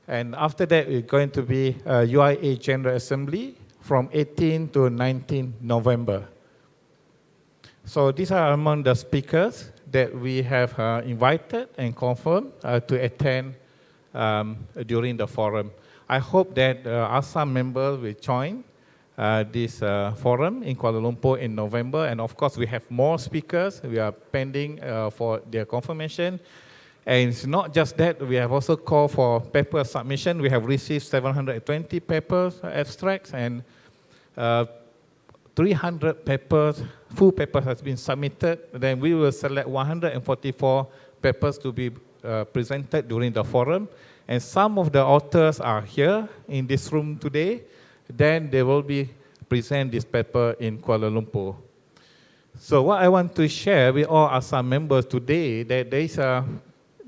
And after that, it's going to be a UIA General Assembly from 18 to 19 November. So these are among the speakers that we have invited and confirmed to attend during the forum. I hope that ASA members will join this forum in Kuala Lumpur in November. And of course, we have more speakers. We are pending for their confirmation. And it's not just that, we have also called for paper submission. We have received 720 papers, abstracts, and 300 papers, full papers has been submitted. Then we will select 144 papers to be presented during the forum. And some of the authors are here in this room today. Then they will be present this paper in Kuala Lumpur. So what I want to share with all ASA members today, that there is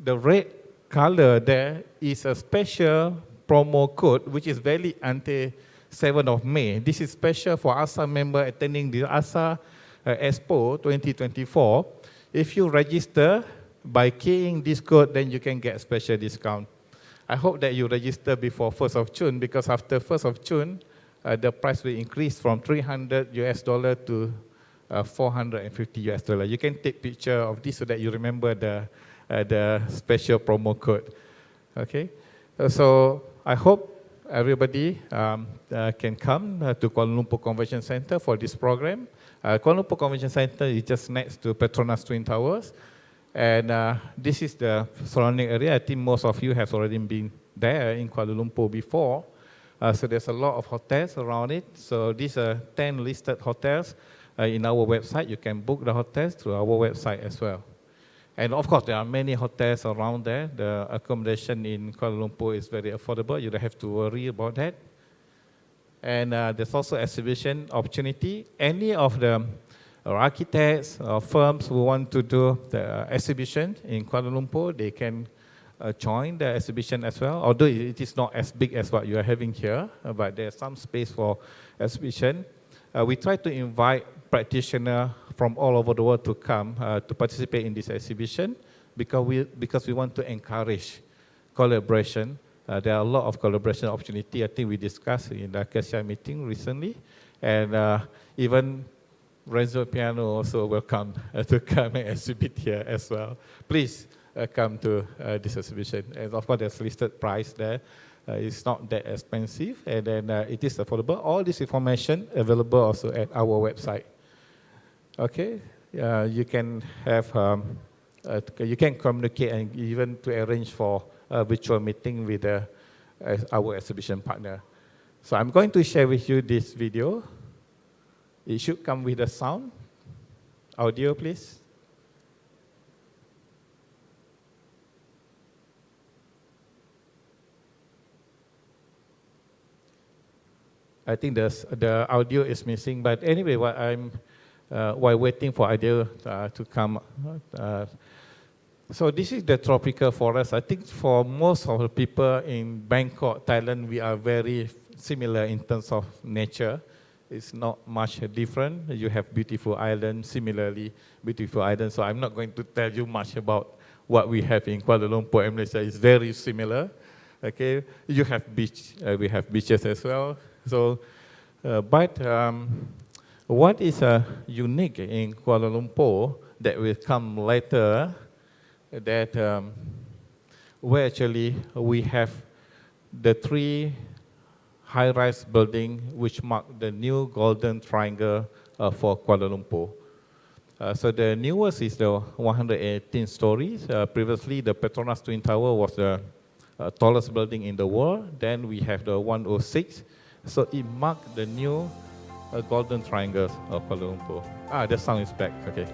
the red color there is a special promo code which is valid until 7th of May. This is special for ASA member attending the ASA Expo 2024. If you register by keying this code, then you can get a special discount. I hope that you register before 1st of June, because after 1st of June, the price will increase from $300 to $450. You can take picture of this so that you remember the special promo code. Okay, so I hope everybody can come to Kuala Lumpur Convention Center for this program. Kuala Lumpur Convention Center is just next to Petronas Twin Towers. And this is the surrounding area. I think most of you have already been there in Kuala Lumpur before. So there's a lot of hotels around it. So these are 10 listed hotels in our website. You can book the hotels through our website as well. And of course, there are many hotels around there. The accommodation in Kuala Lumpur is very affordable. You don't have to worry about that. And there's also exhibition opportunity. Any of the architects or firms who want to do the exhibition in Kuala Lumpur, they can join the exhibition as well. Although it is not as big as what you are having here, but there's some space for exhibition. We try to invite practitioners from all over the world to come to participate in this exhibition because we want to encourage collaboration. There are a lot of collaboration opportunity. I think we discussed in the ASEAN meeting recently, and even Renzo Piano also welcome to come and exhibit here as well. Please come to this exhibition. And of course, there's listed price there. It's not that expensive, and then it is affordable. All this information available also at our website. Okay, you can have you can communicate and even to arrange for a virtual meeting with our exhibition partner. So I'm going to share with you this video. It should come with a sound. Audio, please. I think the audio is missing, but anyway, while waiting for audio to come, so this is the tropical forest. I think for most of the people in Bangkok, Thailand, we are very similar in terms of nature. It's not much different. You have beautiful islands, similarly beautiful islands. So I'm not going to tell you much about what we have in Kuala Lumpur and Malaysia. It's very similar. Okay, you have beach. We have beaches as well. So, but what is unique in Kuala Lumpur that will come later, that where actually we have the three high-rise building which mark the new golden triangle for Kuala Lumpur. So the newest is the 118 stories. Previously, the Petronas Twin Tower was the tallest building in the world. Then we have the 106. So it marked the new golden triangles of Kuala Lumpur. The sound is back, okay.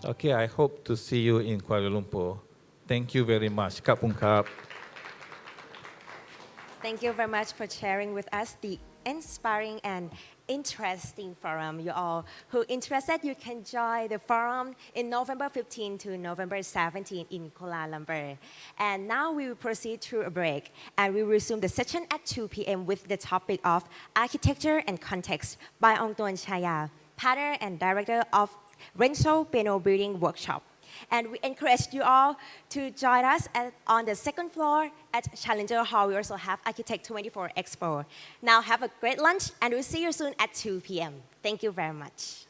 Okay, I hope to see you in Kuala Lumpur. Thank you very much. Kap Pung Kap. Thank you very much for sharing with us the inspiring and interesting forum. You all who interested, you can join the forum in November 15 to November 17 in Kuala Lumpur. And now we will proceed to a break and we will resume the session at 2 p.m. with the topic of architecture and context by Ong Tuan Chaya, partner and director of Renzo Piano Building Workshop. And we encourage you all to join us on the second floor at Challenger Hall. We also have Architect 24 Expo. Now have a great lunch and we'll see you soon at 2 p.m. Thank you very much.